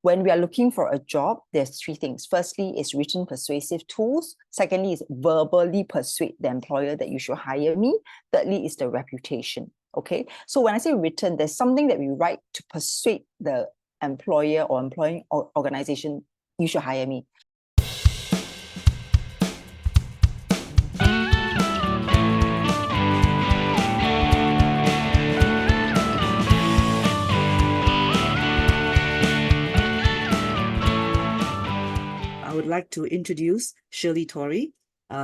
when we are looking for a job, there's three things. Firstly, is written persuasive tools. Secondly, is verbally persuade the employer that you should hire me. Thirdly, is the reputation. Okay, so when I say written, there's something that we write to persuade the employer or employing organization, you should hire me. I would like to introduce Sher-li Torrey.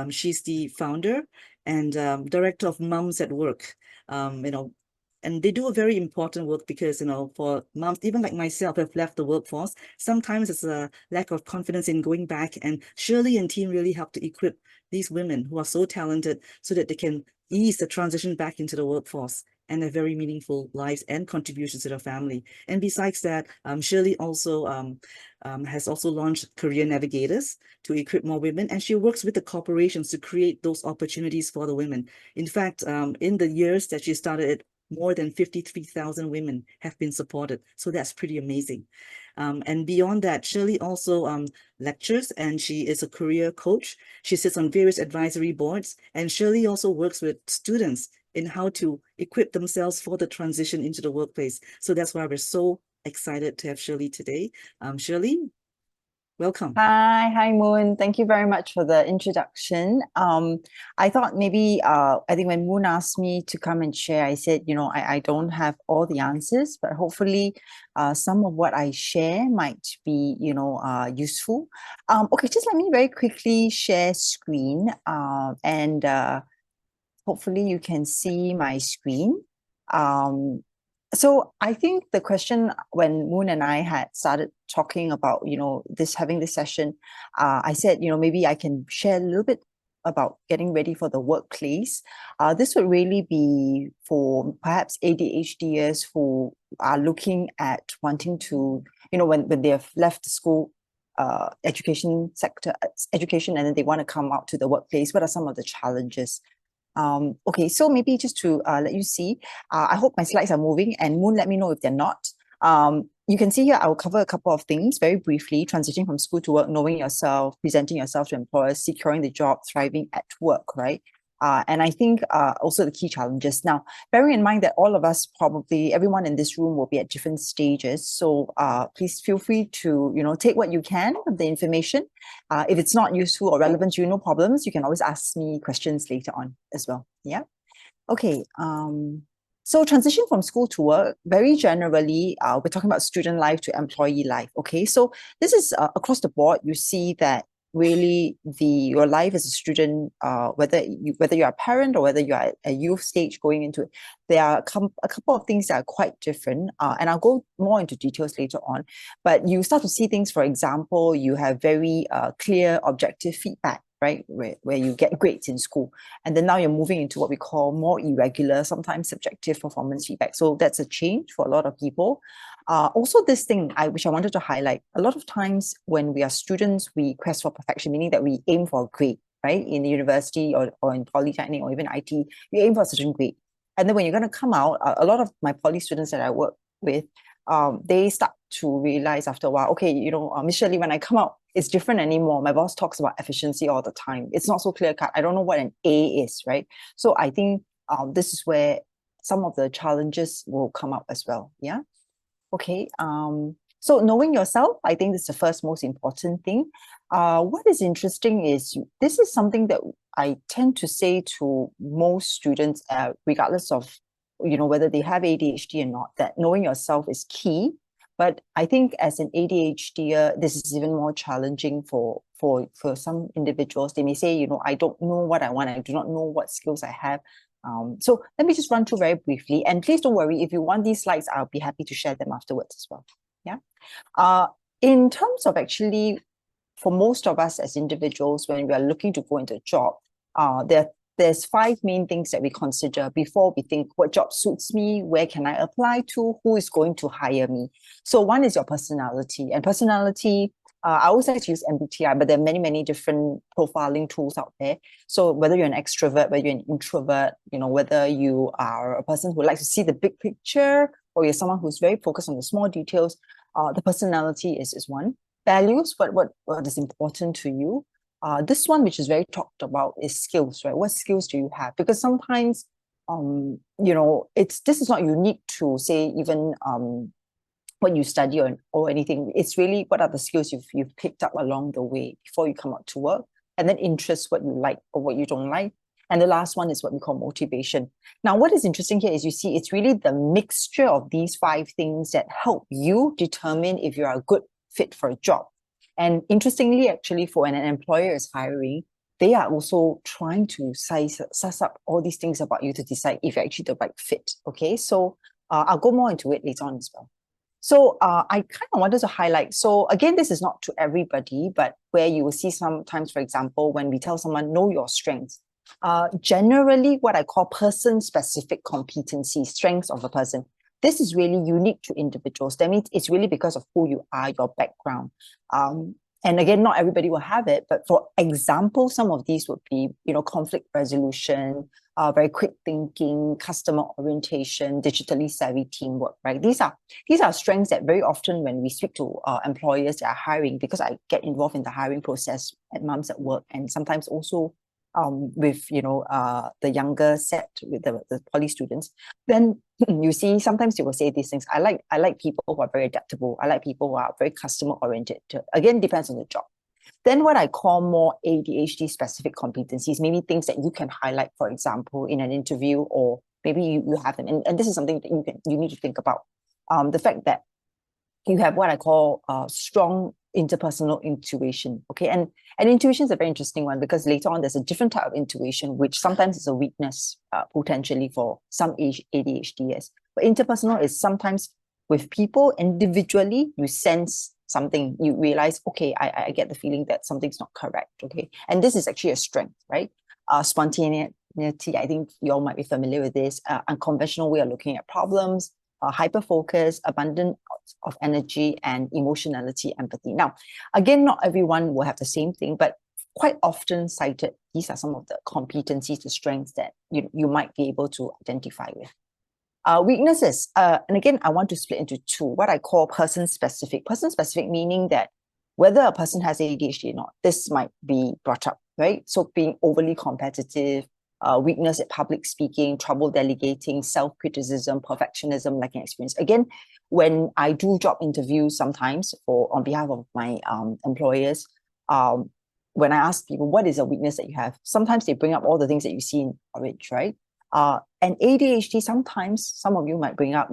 She's the founder and director of Mums at Work. And they do a very important work because, for moms, even like myself, have left the workforce. Sometimes it's a lack of confidence in going back, and Sher-li and team really help to equip these women who are so talented so that they can ease the transition back into the workforce and have very meaningful lives and contributions to their family. And besides that, Sher-li also has also launched Career Navigators to equip more women, and she works with the corporations to create those opportunities for the women. In fact, in the years that she started it, more than 53,000 women have been supported. So that's pretty amazing. And beyond that, Sher-li also lectures, and she is a career coach. She sits on various advisory boards, and Sher-li also works with students in how to equip themselves for the transition into the workplace. So that's why we're so excited to have Sher-li today. Sher-li, welcome. Hi, Moon. Thank you very much for the introduction. I thought maybe, I think when Moon asked me to come and share, I said, I don't have all the answers, but hopefully some of what I share might be, useful. Okay, just let me very quickly share screen and hopefully you can see my screen. So I think the question when Moon and I had started talking about, having this session, I said, maybe I can share a little bit about getting ready for the workplace. This would really be for perhaps ADHDers who are looking at wanting to, when they have left the school education sector, and then they want to come out to the workplace, what are some of the challenges? Okay, so maybe just to let you see, I hope my slides are moving, and Moon, let me know if they're not. You can see here, I will cover a couple of things very briefly: transitioning from school to work, knowing yourself, presenting yourself to employers, securing the job, thriving at work, right? And I think also the key challenges. Now, bearing in mind that all of us, probably everyone in this room, will be at different stages. So please feel free to, take what you can of the information. If it's not useful or relevant to you, no problems. You can always ask me questions later on as well. Yeah. Okay. So transition from school to work, very generally, we're talking about student life to employee life. Okay. So this is across the board. You see that really your life as a student, whether you're a parent or whether you're at a youth stage going into it, there are a couple of things that are quite different, and I'll go more into details later on. But you start to see things, for example, you have very clear objective feedback, right, where you get grades in school, and then now you're moving into what we call more irregular, sometimes subjective performance feedback. So that's a change for a lot of people. Also, this thing which I wanted to highlight, a lot of times when we are students, we quest for perfection, meaning that we aim for a grade, right? In the university or in polytechnic or even IT, you aim for a certain grade. And then when you're going to come out, a lot of my poly students that I work with, they start to realize after a while, okay, Miss Sher-li, when I come out, it's different anymore. My boss talks about efficiency all the time. It's not so clear cut. I don't know what an A is, right? So I think this is where some of the challenges will come up as well. Yeah. Okay. So knowing yourself, I think this is the first most important thing. What is interesting is this is something that I tend to say to most students, regardless of whether they have ADHD or not, that knowing yourself is key. But I think as an ADHDer, this is even more challenging for some individuals. They may say, I don't know what I want. I do not know what skills I have. So let me just run through very briefly. And please don't worry, if you want these slides, I'll be happy to share them afterwards as well. Yeah. In terms of actually, for most of us as individuals, when we are looking to go into a job, there's 5 main things that we consider before we think what job suits me, where can I apply to, who is going to hire me. So one is your personality. And personality, I always like to use MBTI, but there are many, many different profiling tools out there. So whether you're an extrovert, whether you're an introvert, whether you are a person who likes to see the big picture, or you're someone who's very focused on the small details, The personality is one. Values, what is important to you. This one, which is very talked about, is skills, right? What skills do you have? Because sometimes, this is not unique to, say, even what you study or anything. It's really what are the skills you've picked up along the way before you come out to work, and then interests, what you like or what you don't like. And the last one is what we call motivation. Now, what is interesting here is you see it's really the mixture of these 5 things that help you determine if you are a good fit for a job. And interestingly, actually, for when an employer is hiring, they are also trying to suss up all these things about you to decide if you're actually the right fit. Okay, so I'll go more into it later on as well. So I kind of wanted to highlight, so again, this is not to everybody, but where you will see sometimes, for example, when we tell someone, know your strengths, generally what I call person-specific competencies, strengths of a person. This is really unique to individuals. That means it's really because of who you are, your background. And again, not everybody will have it, but for example, some of these would be, conflict resolution, very quick thinking, customer orientation, digitally savvy teamwork, right? These are strengths that very often when we speak to employers that are hiring, because I get involved in the hiring process at Mums at Work, and sometimes also with the younger set, with the poly students, then you see sometimes they will say these things. I like people who are very adaptable. I like people who are very customer oriented. Again, depends on the job. Then what I call more ADHD specific competencies, maybe things that you can highlight, for example, in an interview, or maybe you have them. And this is something that you need to think about. The fact that you have what I call strong interpersonal intuition. Okay, and intuition is a very interesting one, because later on there's a different type of intuition, which sometimes is a weakness potentially for some ADHDers. But interpersonal is sometimes with people individually, you sense something, you realize, okay, I get the feeling that something's not correct. Okay, and this is actually a strength, right? Spontaneity, I think you all might be familiar with this. Unconventional way of looking at problems, hyper focus, abundance of energy, and emotionality, empathy. Now, again, not everyone will have the same thing, but quite often cited, these are some of the competencies, the strengths that you might be able to identify with. Weaknesses, and again, I want to split into 2, what I call person-specific. Person-specific meaning that whether a person has ADHD or not, this might be brought up, right? So being overly competitive, weakness at public speaking, trouble delegating, self-criticism, perfectionism, lacking experience. Again, when I do job interviews sometimes on behalf of my employers, when I ask people, what is a weakness that you have? Sometimes they bring up all the things that you see in Orange, right? And ADHD, sometimes some of you might bring up,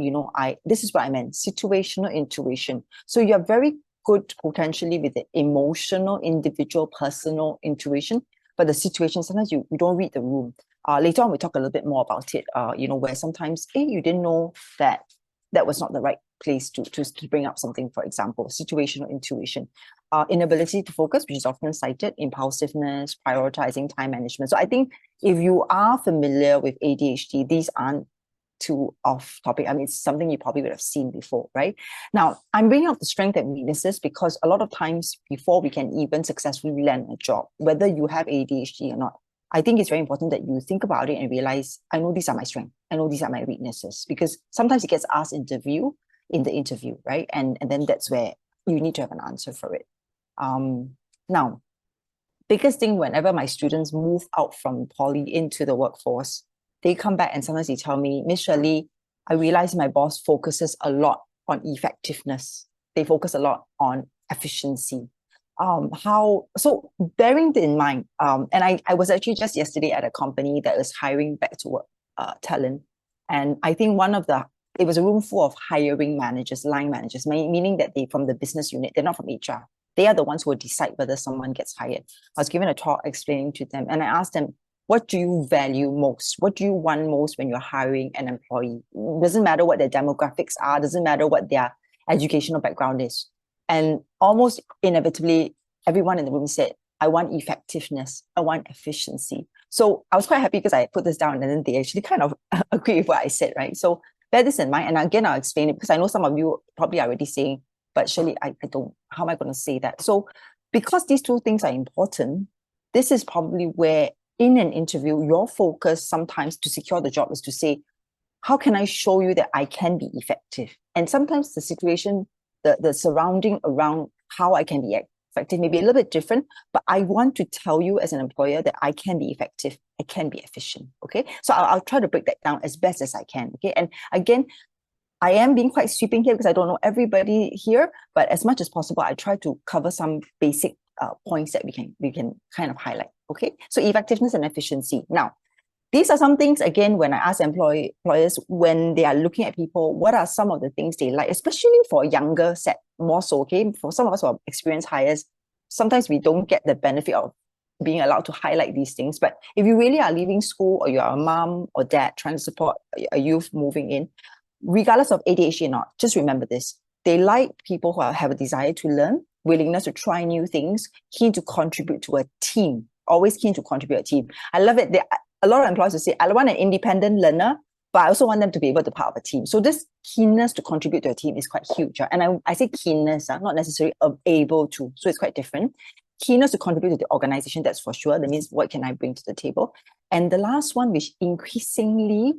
this is what I meant, situational intuition. So you're very good potentially with the emotional, individual, personal intuition, but the situation, sometimes you don't read the room. Later on, we talk a little bit more about it, where sometimes, you didn't know that was not the right place to bring up something, for example, situational intuition. Inability to focus, which is often cited, impulsiveness, prioritizing, time management. So I think if you are familiar with ADHD, these aren't too off topic. I mean, it's something you probably would have seen before, right? Now, I'm bringing up the strength and weaknesses because a lot of times before we can even successfully land a job, whether you have ADHD or not, I think it's very important that you think about it and realize, I know these are my strengths. I know these are my weaknesses, because sometimes it gets asked in the interview, right? And then that's where you need to have an answer for it. Now, biggest thing whenever my students move out from poly into the workforce, they come back and sometimes they tell me, Miss Sher-li, I realize my boss focuses a lot on effectiveness. They focus a lot on efficiency. So bearing in mind, and I was actually just yesterday at a company that was hiring back to work talent. And I think it was a room full of hiring managers, line managers, meaning that they from the business unit, they're not from HR. They are the ones who will decide whether someone gets hired. I was given a talk explaining to them, and I asked them, what do you value most? What do you want most when you're hiring an employee? It doesn't matter what their demographics are, doesn't matter what their educational background is. And almost inevitably, everyone in the room said, I want effectiveness, I want efficiency. So I was quite happy because I put this down and then they actually kind of agree with what I said, right? So bear this in mind. And again, I'll explain it because I know some of you probably are already saying, but Sher-li, I don't, how am I going to say that? So because these 2 things are important, this is probably where in an interview, your focus sometimes to secure the job is to say, how can I show you that I can be effective? And sometimes the situation the surrounding around how I can be effective may be a little bit different, but I want to tell you as an employer that I can be effective, I can be efficient, okay? So I'll try to break that down as best as I can, okay? And again, I am being quite sweeping here because I don't know everybody here, but as much as possible, I try to cover some basic points that we can kind of highlight, okay? So effectiveness and efficiency. Now, these are some things, again, when I ask employers, when they are looking at people, what are some of the things they like, especially for a younger set, more so, okay? For some of us who are experienced hires, sometimes we don't get the benefit of being allowed to highlight these things. But if you really are leaving school, or you are a mom or dad trying to support a youth moving in, regardless of ADHD or not, just remember this. They like people who have a desire to learn, willingness to try new things, keen to contribute to a team, always keen to contribute to a team. I love it. A lot of employers will say, I want an independent learner, but I also want them to be able to be part of a team. So this keenness to contribute to a team is quite huge. And I say keenness, not necessarily able to. So it's quite different. Keenness to contribute to the organization, that's for sure. That means, what can I bring to the table? And the last one, which increasingly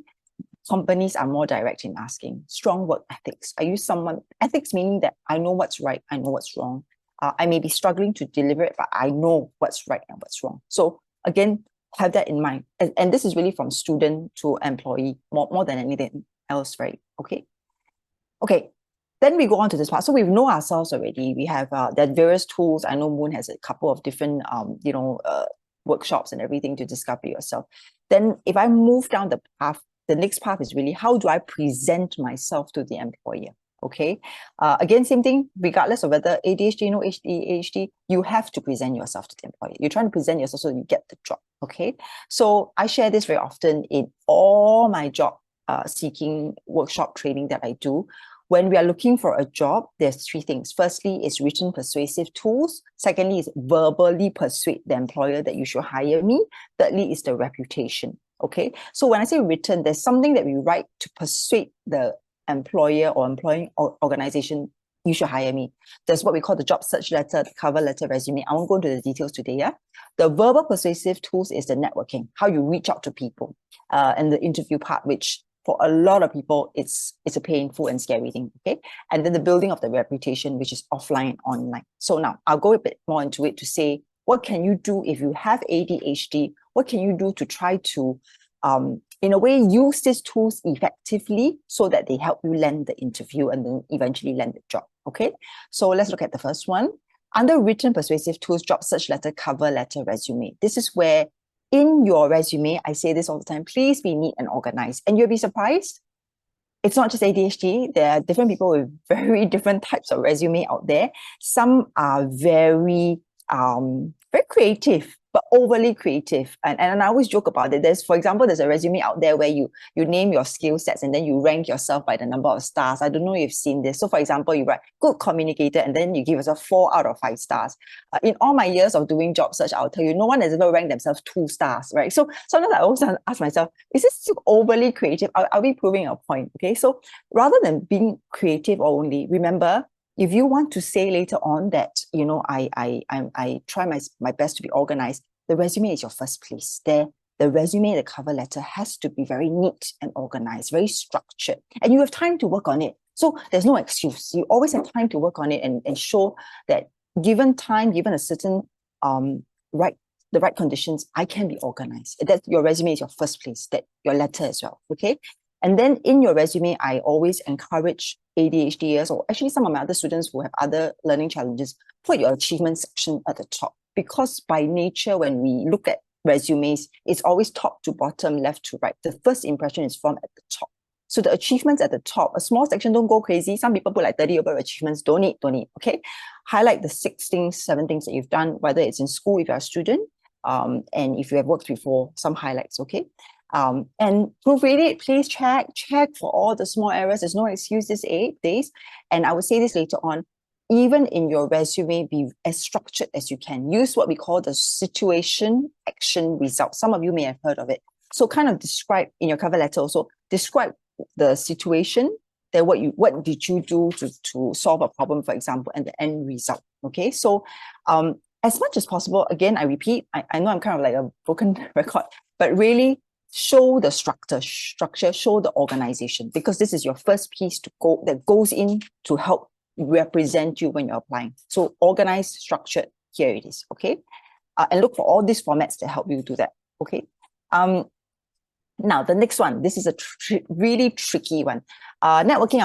companies are more direct in asking, strong work ethics. Are you someone, ethics meaning that I know what's right, I know what's wrong. I may be struggling to deliver it, but I know what's right and what's wrong. So again, have that in mind. And this is really from student to employee, more than anything else, right? Okay. Then we go on to this part. So we know ourselves already. We have there are various tools. I know Moon has a couple of different workshops and everything to discover yourself. Then if I move down the path, the next path is really, how do I present myself to the employer? Okay. Again, same thing, regardless of whether ADHD, no ADHD, you have to present yourself to the employer. You're trying to present yourself so you get the job. Okay. So I share this very often in all my job seeking workshop training that I do. When we are looking for a job, there's three things. Firstly, is written persuasive tools. Secondly, is verbally persuade the employer that you should hire me. Thirdly, is the reputation. Okay. So when I say written, there's something that we write to persuade the employer or employing organization, you should hire me. There's what we call the job search letter, the cover letter, resume. I won't go into the details today. Yeah. The verbal persuasive tools is the networking, how you reach out to people, and the interview part, which for a lot of people, it's a painful and scary thing. Okay. And then the building of the reputation, which is offline, online. So now I'll go a bit more into it to say, what can you do if you have ADHD? What can you do to try to, in a way, use these tools effectively so that they help you land the interview and then eventually land the job? Okay. So let's look at the first one. Under written persuasive tools, job search letter, cover letter, resume. This is where in your resume, I say this all the time, please be neat and organized. And you'll be surprised. It's not just ADHD. There are different people with very different types of resume out there. Some are very creative, but overly creative. And I always joke about it. For example, there's a resume out there where you name your skill sets and then you rank yourself by the number of stars. I don't know if you've seen this. So for example, you write good communicator and then you give yourself 4 out of 5 stars. In all my years of doing job search, I'll tell you, no one has ever ranked themselves 2 stars, right? So sometimes I always ask myself, is this too overly creative? Are we proving a point? Okay. So rather than being creative only, remember, if you want to say later on that, I try my best to be organized, the resume is your first place. The resume, the cover letter has to be very neat and organized, very structured. And you have time to work on it. So there's no excuse. You always have time to work on it and show that given time, given a certain the right conditions, I can be organized. That your resume is your first place, that your letter as well. Okay. And then in your resume, I always encourage ADHDers, or actually some of my other students who have other learning challenges, put your achievement section at the top. Because by nature, when we look at resumes, it's always top to bottom, left to right. The first impression is formed at the top. So the achievements at the top, a small section, don't go crazy. Some people put like 30 over achievements, don't need, okay? Highlight the 6 things, 7 things that you've done, whether it's in school if you're a student, and if you have worked before, some highlights, okay? And proofread it, please check for all the small errors. There's no excuse these days. And I will say this later on, even in your resume, be as structured as you can. Use what we call the situation, action, result. Some of you may have heard of it. So kind of describe in your cover letter also, describe the situation, then what did you do to solve a problem, for example, and the end result. Okay, so as much as possible, again, I repeat, I know I'm kind of like a broken record, but really show the structure, show the organization, because this is your first piece that goes in to help represent you when you're applying. So organized, structured, here it is, okay? And look for all these formats that help you do that, okay? Now, the next one, this is a really tricky one. Networking,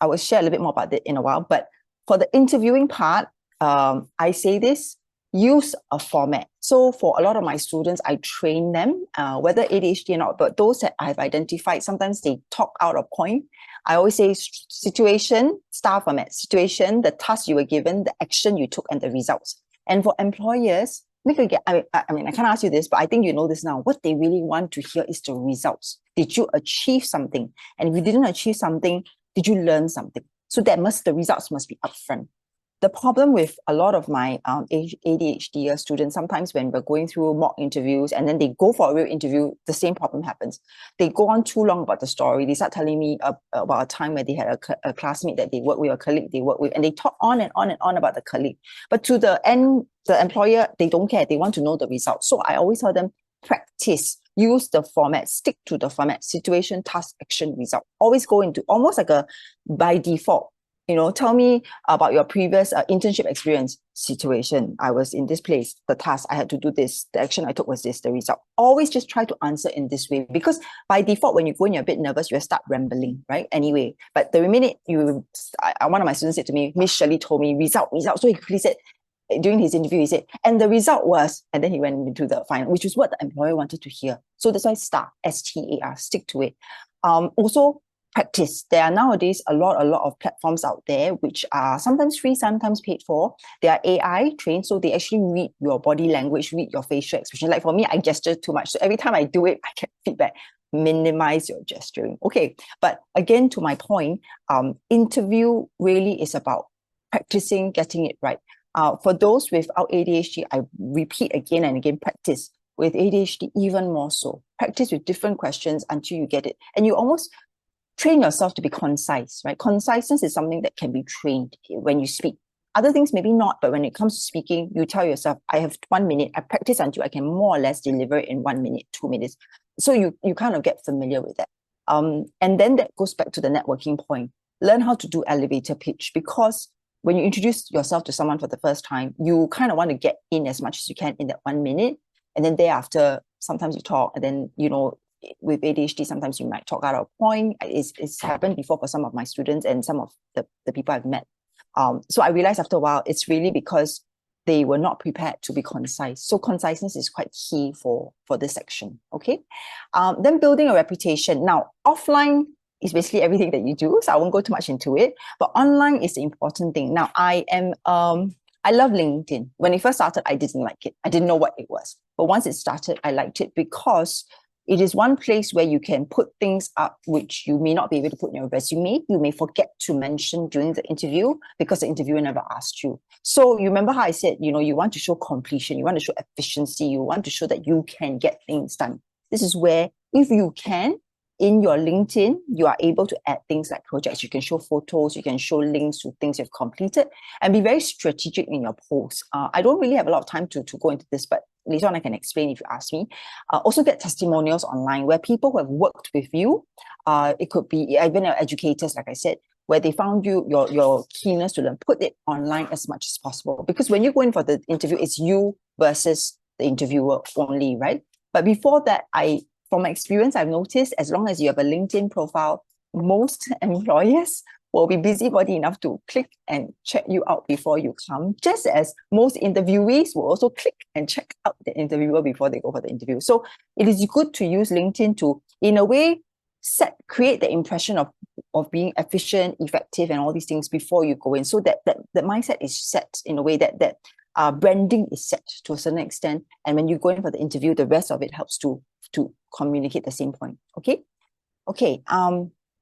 I will share a little bit more about it in a while, but for the interviewing part, I say this, use a format. So for a lot of my students, I train them, whether ADHD or not, but those that I've identified, sometimes they talk out of point. I always say situation, star format, situation, the task you were given, the action you took, and the results. And for employers, I mean, I can't ask you this, but I think you know this now. What they really want to hear is the results. Did you achieve something? And if you didn't achieve something, did you learn something? So the results must be upfront. The problem with a lot of my ADHD students, sometimes when we're going through mock interviews and then they go for a real interview, the same problem happens. They go on too long about the story. They start telling me about a time where they had a classmate that they work with, a colleague they work with, and they talk on and on and on about the colleague. But to the end, the employer, they don't care. They want to know the results. So I always tell them, practice, use the format, stick to the format, situation, task, action, result. Always go into almost like a by default. Tell me about your previous internship experience. Situation, I was in this place. The task, I had to do this. The action I took was this. The result. Always just try to answer in this way, because by default, when you go and you're a bit nervous, you start rambling, right? Anyway, but the minute one of my students said to me, Miss Sher-li told me, result. So he quickly said, during his interview, he said, and the result was, and then he went into the final, which is what the employer wanted to hear. So that's why STAR, S-T-A-R, stick to it. Also, practice. There are nowadays a lot of platforms out there which are sometimes free, sometimes paid for. They are AI trained, so they actually read your body language, read your facial expression. Like for me, I gesture too much. So every time I do it, I get feedback. Minimize your gesturing. Okay, but again, to my point, interview really is about practicing, getting it right. For those without ADHD, I repeat again and again, practice. With ADHD, even more so. Practice with different questions until you get it. And you almost train yourself to be concise, right? Conciseness is something that can be trained when you speak. Other things maybe not, but when it comes to speaking, you tell yourself, I have 1 minute, I practice until I can more or less deliver it in 1 minute, 2 minutes. So you kind of get familiar with that. And then that goes back to the networking point. Learn how to do elevator pitch, because when you introduce yourself to someone for the first time, you kind of want to get in as much as you can in that 1 minute. And then thereafter, sometimes you talk, and then, with ADHD, sometimes you might talk out of point. It's happened before for some of my students and some of the people I've met. So I realized after a while, it's really because they were not prepared to be concise. So conciseness is quite key for this section, okay? Then building a reputation. Now, offline is basically everything that you do, so I won't go too much into it, but online is the important thing. Now, I love LinkedIn. When it first started, I didn't like it. I didn't know what it was. But once it started, I liked it because it is one place where you can put things up which you may not be able to put in your resume. You may forget to mention during the interview because the interviewer never asked you. So you remember how I said, you want to show completion, you want to show efficiency, you want to show that you can get things done. This is where, if you can, in your LinkedIn, you are able to add things like projects. You can show photos, you can show links to things you've completed, and be very strategic in your posts. I don't really have a lot of time to go into this, but later on I can explain if you ask me. Also get testimonials online where people who have worked with you, it could be even educators, like I said, where they found your keenness to learn, put it online as much as possible. Because when you go in for the interview, it's you versus the interviewer only, right? But before that, from my experience, I've noticed as long as you have a LinkedIn profile, most employers will be busybody enough to click and check you out before you come, just as most interviewees will also click and check out the interviewer before they go for the interview. So it is good to use LinkedIn to, in a way, create the impression of being efficient, effective, and all these things before you go in. So that the mindset is set in a way that branding is set to a certain extent. And when you go in for the interview, the rest of it helps to communicate the same point. Okay.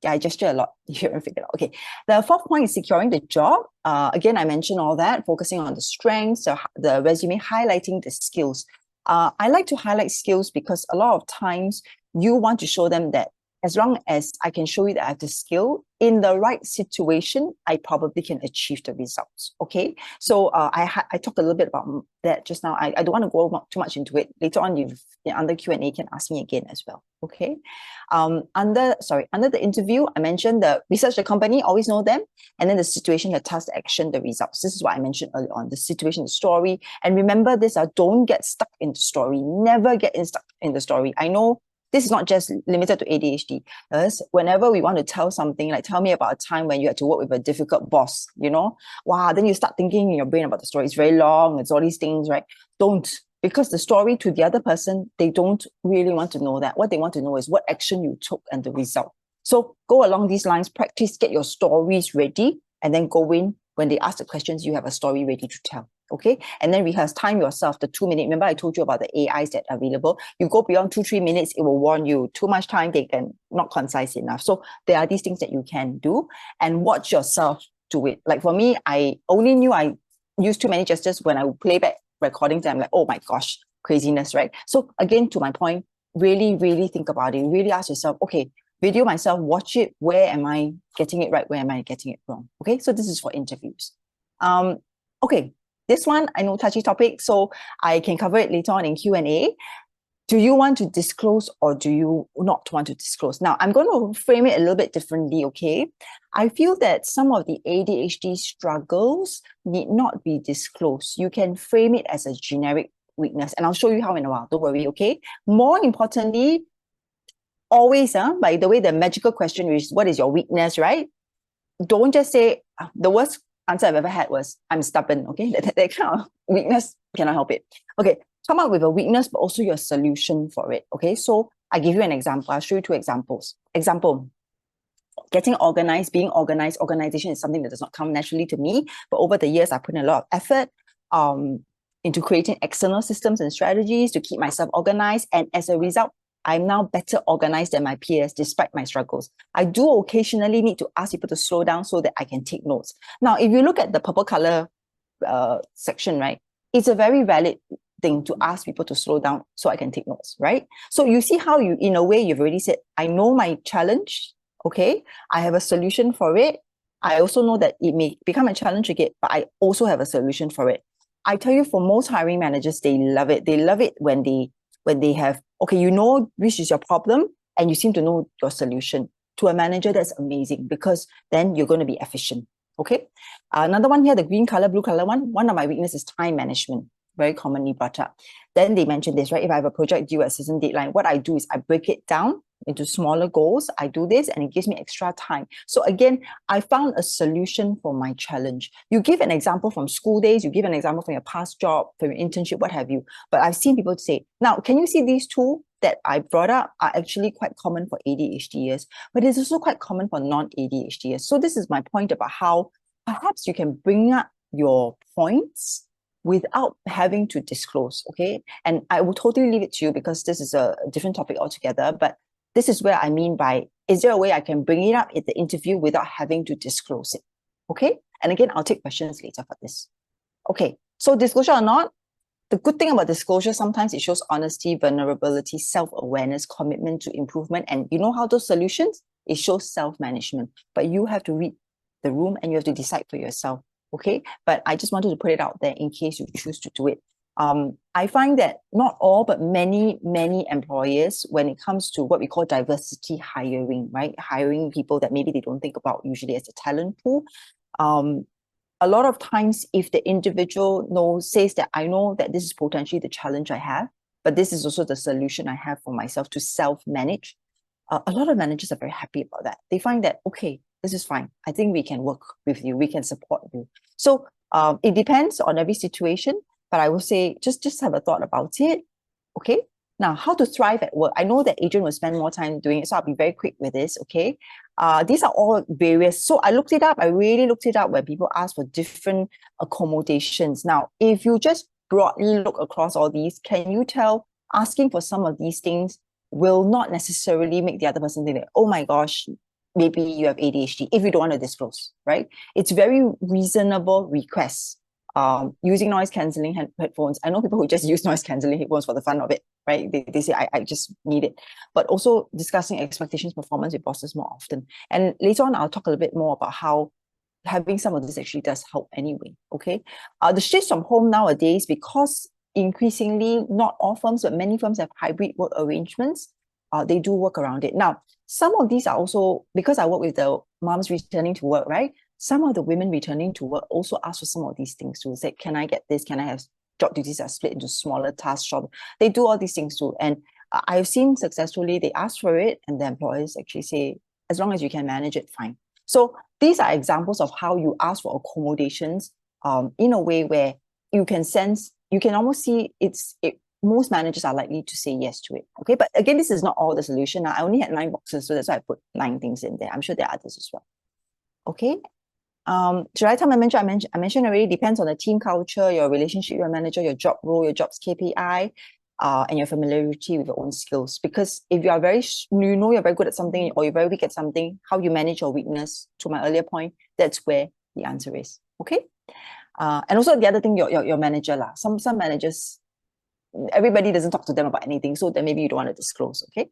Yeah, I gesture a lot. You haven't figured out. Okay. The fourth point is securing the job. Again, I mentioned all that, focusing on the strengths, the resume, highlighting the skills. I like to highlight skills because a lot of times you want to show them that as long as I can show you that I have the skill in the right situation, I probably can achieve the results. Okay. So I talked a little bit about that just now. I don't want to go too much into it. Later on, under Q&A can ask me again as well. Okay. Under the interview, I mentioned the research the company, always know them, and then the situation, the task, the action, the results. This is what I mentioned earlier on, the situation, the story. And remember this, don't get stuck in the story. Never get stuck in the story. I know this is not just limited to ADHD. Whenever we want to tell something, like tell me about a time when you had to work with a difficult boss, wow, then you start thinking in your brain about the story. It's very long, it's all these things, right? Don't. Because the story to the other person, they don't really want to know that. What they want to know is what action you took and the result. So go along these lines, practice, get your stories ready, and then go in. When they ask the questions, you have a story ready to tell. Okay. And then rehearse, time yourself, the 2 minute. Remember, I told you about the AIs that are available. You go beyond 2-3 minutes, it will warn you. Too much time, they can not concise enough. So there are these things that you can do, and watch yourself do it. Like for me, I only knew I used too many gestures when I would play back recordings. I'm like, oh my gosh, craziness, right? So again, to my point, really, really think about it. Really ask yourself, okay, video myself, watch it. Where am I getting it right? Where am I getting it wrong? Okay, so this is for interviews. Okay, this one, I know touchy topic, so I can cover it later on in Q&A. Do you want to disclose or do you not want to disclose? Now, I'm going to frame it a little bit differently, okay? I feel that some of the ADHD struggles need not be disclosed. You can frame it as a generic weakness, and I'll show you how in a while. Don't worry, okay? More importantly, always, by the way, the magical question is, what is your weakness, right? Don't just say, the worst answer I've ever had was, I'm stubborn, okay? That kind of weakness, cannot help it. Okay, come up with a weakness, but also your solution for it, okay? So I give you an example. I'll show you 2 examples. Example, getting organized, being organized. Organization is something that does not come naturally to me, but over the years, I put in a lot of effort into creating external systems and strategies to keep myself organized. And as a result, I'm now better organized than my peers despite my struggles. I do occasionally need to ask people to slow down so that I can take notes. Now, if you look at the purple color section, right, it's a very valid thing to ask people to slow down so I can take notes, right? So you see how you, in a way, you've already said, I know my challenge, okay? I have a solution for it. I also know that it may become a challenge again, but I also have a solution for it. I tell you, for most hiring managers, they love it. They love it when they have, okay, you know which is your problem and you seem to know your solution. To a manager, that's amazing because then you're going to be efficient. Okay. Another one here, the green color, blue color one of my weaknesses is time management, very commonly brought up. Then they mentioned this, right? If I have a project due at a certain deadline, what I do is I break it down into smaller goals. I do this and it gives me extra time. So again, I found a solution for my challenge. You give an example from school days, you give an example from your past job, from your internship, what have you. But I've seen people say, now, can you see these 2 that I brought up are actually quite common for ADHDers, but it's also quite common for non-ADHDers. So this is my point about how perhaps you can bring up your points without having to disclose, okay? And I will totally leave it to you because this is a different topic altogether, but this is where I mean by, is there a way I can bring it up in the interview without having to disclose it? Okay. And again, I'll take questions later for this. Okay. So disclosure or not, the good thing about disclosure, sometimes it shows honesty, vulnerability, self-awareness, commitment to improvement. And you know how those solutions, it shows self-management, but you have to read the room and you have to decide for yourself. Okay. But I just wanted to put it out there in case you choose to do it. I find that not all, but many employers, when it comes to what we call diversity hiring, right? Hiring people that maybe they don't think about usually as a talent pool. A lot of times, if the individual says that I know that this is potentially the challenge I have, but this is also the solution I have for myself to self-manage, a lot of managers are very happy about that. They find that, okay, this is fine. I think we can work with you. We can support you. So it depends on every situation. But I will say, just have a thought about it, okay? Now, how to thrive at work. I know that Adrian will spend more time doing it, so I'll be very quick with this, okay? These are all various. So I looked it up. I really looked it up when people ask for different accommodations. Now, if you just broadly look across all these, can you tell asking for some of these things will not necessarily make the other person think that, oh my gosh, maybe you have ADHD, if you don't want to disclose, right? It's very reasonable requests. using noise cancelling headphones. I know people who just use noise cancelling headphones for the fun of it, right? They say, I just need it. But also discussing expectations performance with bosses more often. And later on, I'll talk a little bit more about how having some of this actually does help anyway, okay? The shifts from home nowadays, because increasingly, not all firms, but many firms have hybrid work arrangements, they do work around it. Now, some of these are also, because I work with the moms returning to work, right? Some of the women returning to work also ask for some of these things too. Say, can I get this? Can I have job duties that are split into smaller tasks? Shorter? They do all these things too. And I've seen successfully, they ask for it and the employers actually say, as long as you can manage it, fine. So these are examples of how you ask for accommodations in a way where you can sense, you can almost see most managers are likely to say yes to it. Okay, but again, this is not all the solution. I only had 9 boxes, so that's why I put 9 things in there. I'm sure there are others as well. Okay. Should I tell my manager? I mentioned already, depends on the team culture, your relationship, your manager, your job role, your job's KPI, and your familiarity with your own skills. Because if you are you're very good at something or you're very weak at something, how you manage your weakness, to my earlier point, that's where the answer is. Okay. And also the other thing, your manager lah. Some managers, everybody doesn't talk to them about anything, so then maybe you don't want to disclose. Okay.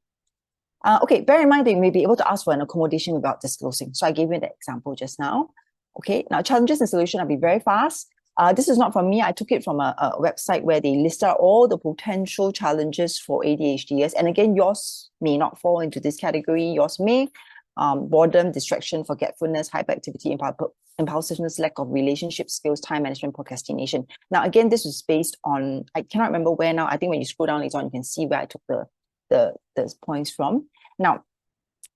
Okay, bear in mind that you may be able to ask for an accommodation without disclosing. So I gave you that example just now. Okay, now challenges and solution, I'll be very fast. This is not from me. I took it from a website where they list out all the potential challenges for ADHDers. And again, yours may not fall into this category. Yours may boredom, distraction, forgetfulness, hyperactivity, impulsiveness, lack of relationship skills, time management, procrastination. Now, again, this was based on, I cannot remember where now. I think when you scroll down later on, you can see where I took the points from. Now,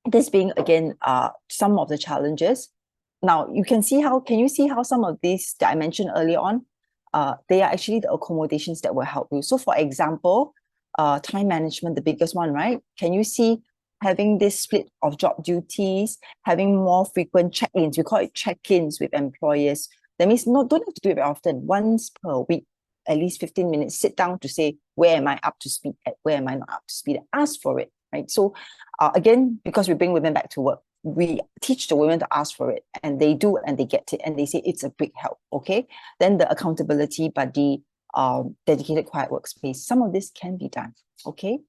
this being, again, some of the challenges. Now, can you see how some of these that I mentioned earlier on, they are actually the accommodations that will help you. So for example, time management, the biggest one, right? Can you see having this split of job duties, having more frequent check-ins? We call it check-ins with employers. That means don't have to do it very often. Once per week, at least 15 minutes, sit down to say, where am I up to speed at? Where am I not up to speed at? Ask for it, right? So again, because we bring women back to work, we teach the women to ask for it, and they do, and they get it, and they say it's a big help, okay? Then the accountability buddy, dedicated quiet workspace, some of this can be done, okay?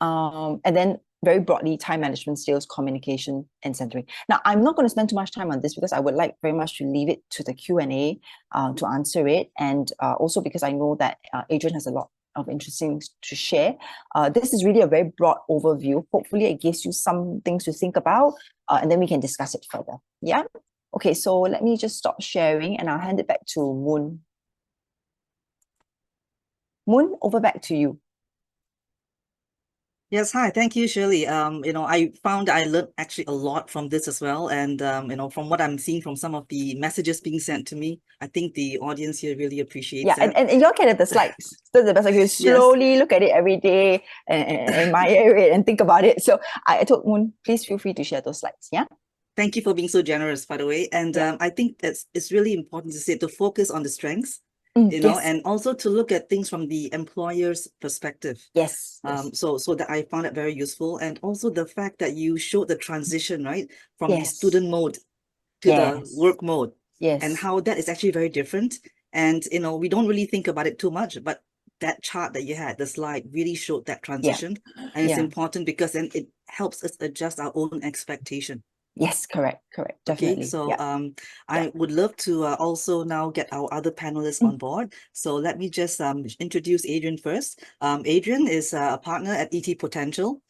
And then very broadly, time management, sales, communication, and centering. Now, I'm not going to spend too much time on this because I would like very much to leave it to the Q&A to answer it. And also because I know that Adrian has a lot of interesting things to share. This is really a very broad overview. Hopefully it gives you some things to think about, and then we can discuss it further. Yeah? Okay, so let me just stop sharing and I'll hand it back to Moon. Moon, over back to you. Yes, hi. Thank you, Sher-li. I found I learned actually a lot from this as well. And, from what I'm seeing from some of the messages being sent to me, I think the audience here really appreciates that. And you all can have the slides. So the best, like you slowly look at it every day and admire it and think about it. So I told Moon, please feel free to share those slides. Yeah. Thank you for being so generous, by the way. And I think it's really important to focus on the strengths. Yes. And also to look at things from the employer's perspective. Yes. So that I found it very useful. And also the fact that you showed the transition, right? From the student mode to the work mode. Yes. And how that is actually very different. And, we don't really think about it too much, but that chart that you had, the slide, really showed that transition. And it's important because then it helps us adjust our own expectation. Yes, correct, definitely. Okay, so I would love to also now get our other panelists on board. So let me just introduce Adrian first. Adrian is a partner at ET Potential.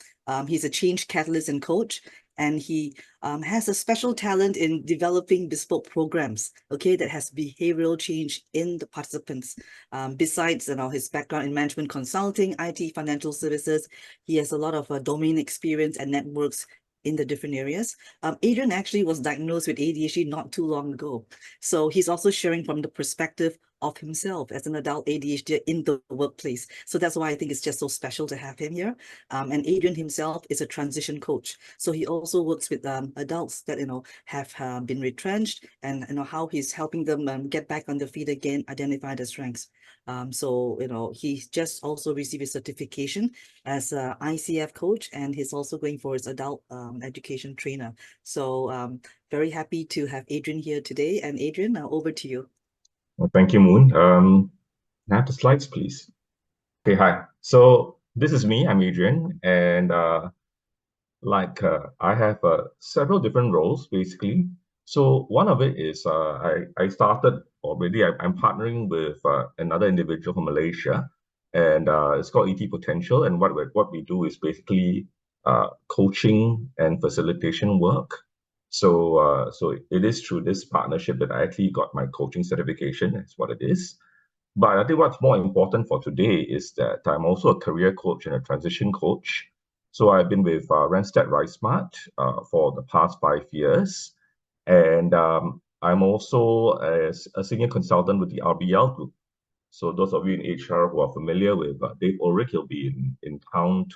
He's a change catalyst and coach, and he has a special talent in developing bespoke programs, okay, that has behavioral change in the participants. Besides his background in management consulting, IT, financial services, he has a lot of domain experience and networks in the different areas. Adrian actually was diagnosed with ADHD not too long ago. So he's also sharing from the perspective of himself as an adult ADHD in the workplace. So that's why I think it's just so special to have him here. And Adrian himself is a transition coach. So he also works with adults that, have been retrenched, and, how he's helping them get back on their feet again, identify their strengths. So, he's just also received a certification as a ICF coach, and he's also going for his adult education trainer. So very happy to have Adrian here today. And Adrian, over to you. Well, thank you, Moon. Can I have the slides, please? Okay, hi. So this is me. I'm Adrian, and I have several different roles basically. So one of it is I started already. I'm partnering with another individual from Malaysia, and it's called ET Potential. And what we do is basically coaching and facilitation work. So it is through this partnership that I actually got my coaching certification. That's what it is. But I think what's more important for today is that I'm also a career coach and a transition coach. So I've been with Randstad RiseSmart for the past 5 years. And I'm also a senior consultant with the RBL Group. So those of you in HR who are familiar with Dave Ulrich, he'll be in town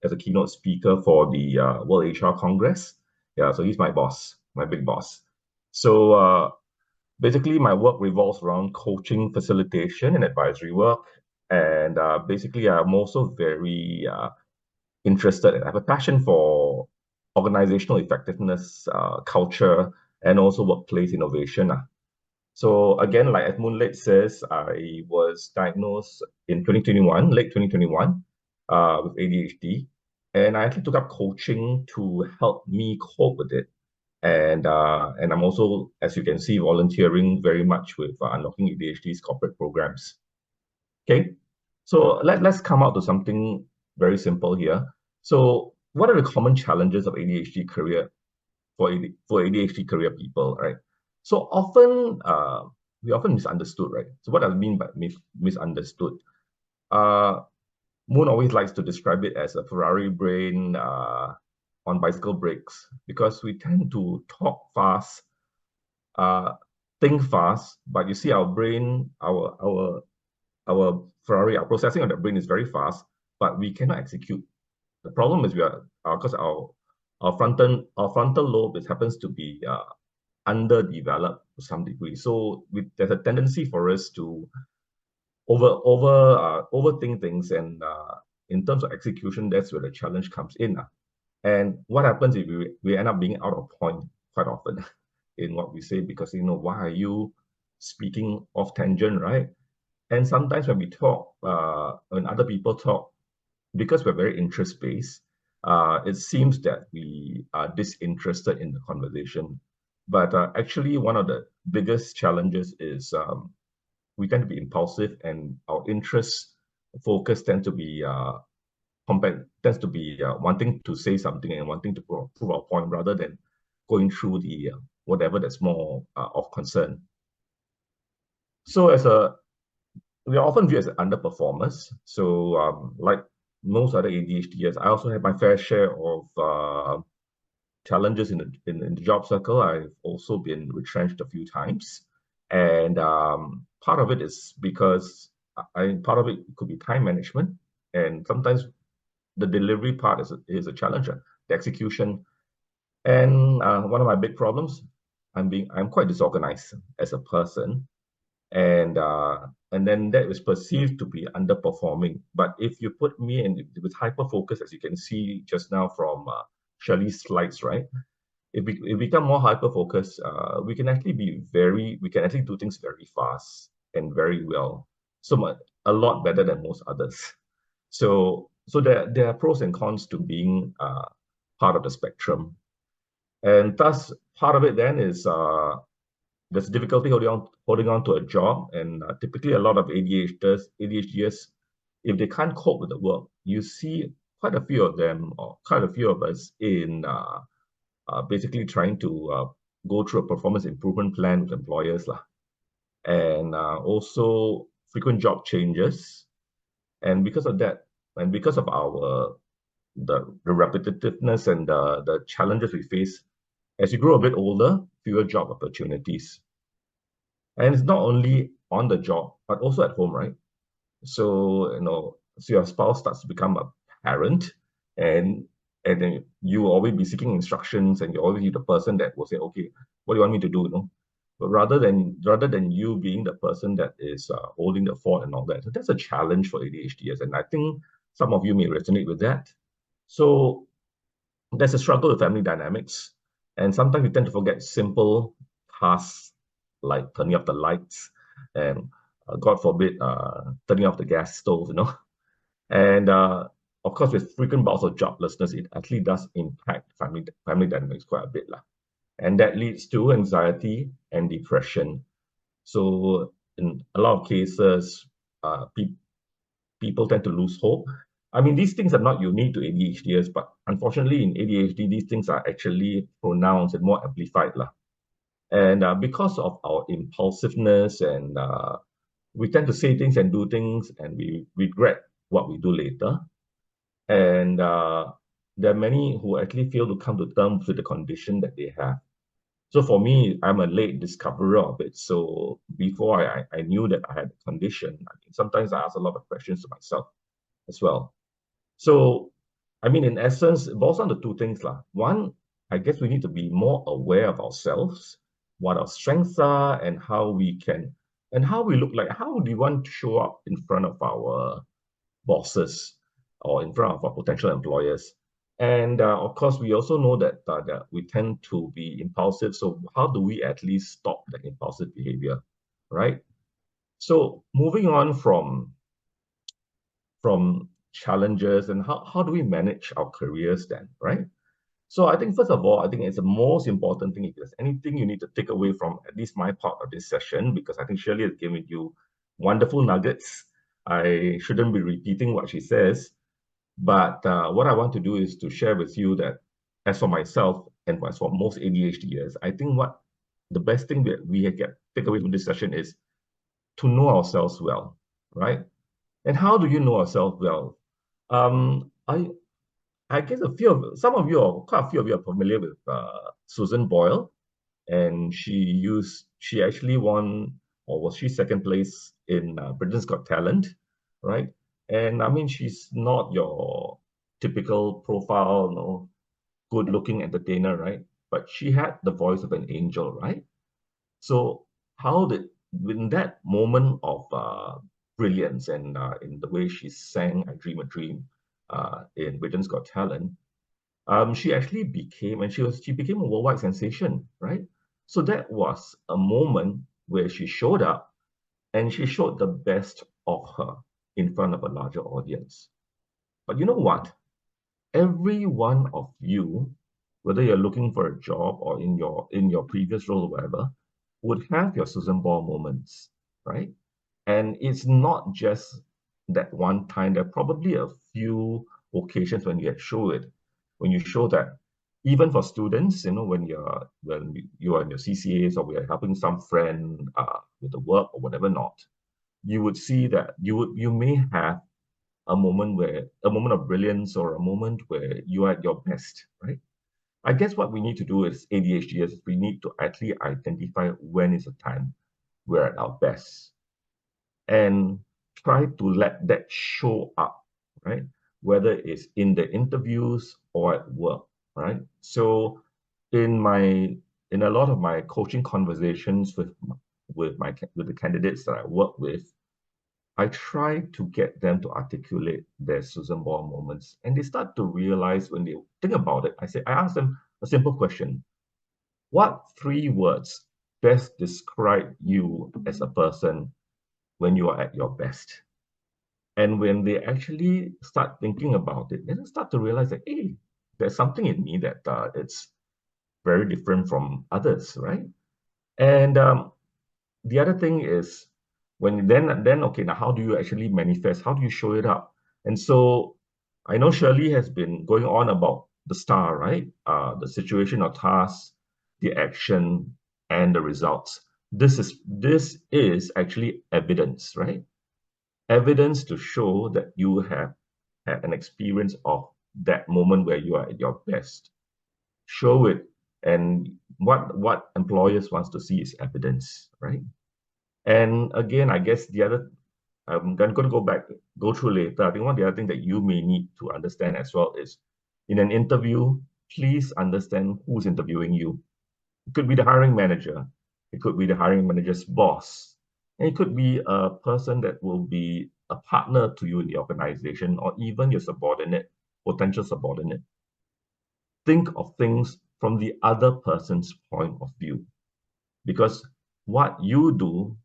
as a keynote speaker for the World HR Congress. Yeah, so he's my boss, my big boss. So basically, my work revolves around coaching, facilitation, and advisory work. And basically, I'm also very interested and I have a passion for organizational effectiveness, culture, and also workplace innovation. So again, like as Moonlight says, I was diagnosed in 2021, late 2021, with ADHD. And I actually took up coaching to help me cope with it. And I'm also, as you can see, volunteering very much with Unlocking ADHD's corporate programs. Okay, so let's come out to something very simple here. So what are the common challenges of ADHD career for ADHD career people, right? So often we often misunderstood, right? So what I mean by misunderstood? Uh, Moon always likes to describe it as a Ferrari brain on bicycle brakes because we tend to talk fast, uh, think fast, but you see our brain, our Ferrari, our processing of the brain is very fast, but we cannot execute. The problem is we are because our frontal lobe happens to be underdeveloped to some degree. So there's a tendency for us to overthink things, and in terms of execution, that's where the challenge comes in. And what happens if we end up being out of point quite often in what we say because why are you speaking off tangent, right? And sometimes when we talk, when other people talk, because we're very interest-based, it seems that we are disinterested in the conversation. But actually, one of the biggest challenges is we tend to be impulsive, and our interest focus tends to be wanting to say something and wanting to prove our point rather than going through the whatever that's more of concern. So we are often viewed as underperformers. So like most other ADHDers, I also have my fair share of challenges in the job circle. I've also been retrenched a few times, and part of it is because part of it could be time management, and sometimes the delivery part is a challenge, the execution. And one of my big problems, I'm quite disorganized as a person, and then that is perceived to be underperforming. But if you put me in with hyper focus, as you can see just now from Sher-li's slides, right? If we become more hyper focused, we can actually do things very fast and very well, a lot better than most others. So there are pros and cons to being part of the spectrum, and thus part of it then is there's difficulty holding on to a job, and typically a lot of ADHDers, if they can't cope with the work, you see quite a few of them, or quite a few of us, in basically trying to go through a performance improvement plan with employers, and also frequent job changes. And because of that, and because of the repetitiveness and the challenges we face, as you grow a bit older, fewer job opportunities. And it's not only on the job, but also at home, right? So your spouse starts to become a parent, and then you will always be seeking instructions, and you always be the person that will say, okay, what do you want me to do? But rather than you being the person that is holding the fort and all that, so that's a challenge for ADHDs, and I think some of you may resonate with that. So there's a struggle with family dynamics, and sometimes we tend to forget simple tasks like turning off the lights and God forbid, turning off the gas stove, And of course, with frequent bouts of joblessness, it actually does impact family dynamics quite a bit. And that leads to anxiety and depression. So in a lot of cases, people tend to lose hope. I mean, these things are not unique to ADHDers, but unfortunately in ADHD, these things are actually pronounced and more amplified. And because of our impulsiveness and we tend to say things and do things and we regret what we do later. And there are many who actually fail to come to terms with the condition that they have. So for me, I'm a late discoverer of it. So before I knew that I had a condition, sometimes I ask a lot of questions to myself as well. So, I mean, in essence, it boils down to two things. One, I guess we need to be more aware of ourselves, what our strengths are, and how we look like. How do we want to show up in front of our bosses or in front of our potential employers? And of course, we also know that we tend to be impulsive. So how do we at least stop that impulsive behavior, right? So moving on from challenges and how do we manage our careers then, right? So I think first of all, I think it's the most important thing. If there's anything you need to take away from at least my part of this session, because I think Sher-li has given you wonderful nuggets. I shouldn't be repeating what she says, but what I want to do is to share with you that as for myself and as for most ADHDers, I think what the best thing that we take away from this session is to know ourselves well, right? And how do you know ourselves well? I guess some of you, or quite a few of you, are familiar with Susan Boyle, and she actually won, or was she second place in Britain's Got Talent, right? And I mean, she's not your typical profile, good-looking entertainer, right? But she had the voice of an angel, right? So in that moment of brilliance and in the way she sang I Dream a Dream in Britain's Got Talent, she actually became a worldwide sensation, right? So that was a moment where she showed up and she showed the best of her in front of a larger audience. But you know what? Every one of you, whether you're looking for a job or in your previous role or whatever, would have your Susan Boyle moments, right? And it's not just that one time. There are probably a few occasions when you show that even for students, when you are in your CCAs or we are helping some friend with the work or whatever not, you would see that you may have a moment of brilliance or a moment where you are at your best, right? I guess what we need to do as ADHDers is we need to actually identify when is a time we're at our best and try to let that show up, right? Whether it's in the interviews or at work, right? So in a lot of my coaching conversations with the candidates that I work with, I try to get them to articulate their Susan Boyle moments, and they start to realize when they think about it. I ask them a simple question: what 3 words best describe you as a person when you are at your best? And when they actually start thinking about it, they start to realize that, hey, there's something in me that it's very different from others, right? And the other thing is okay, now how do you actually manifest? How do you show it up? And so I know Sher-li has been going on about the STAR, right? The situation or task, the action, and the results. This is actually evidence, right? Evidence to show that you have had an experience of that moment where you are at your best. Show it. And what employers wants to see is evidence, right? And again, I guess I'm going to go through later. I think one of the other things that you may need to understand as well is in an interview, please understand who's interviewing you. It could be the hiring manager. It could be the hiring manager's boss. And it could be a person that will be a partner to you in the organization or even your potential subordinate. Think of things from the other person's point of view. Because what you do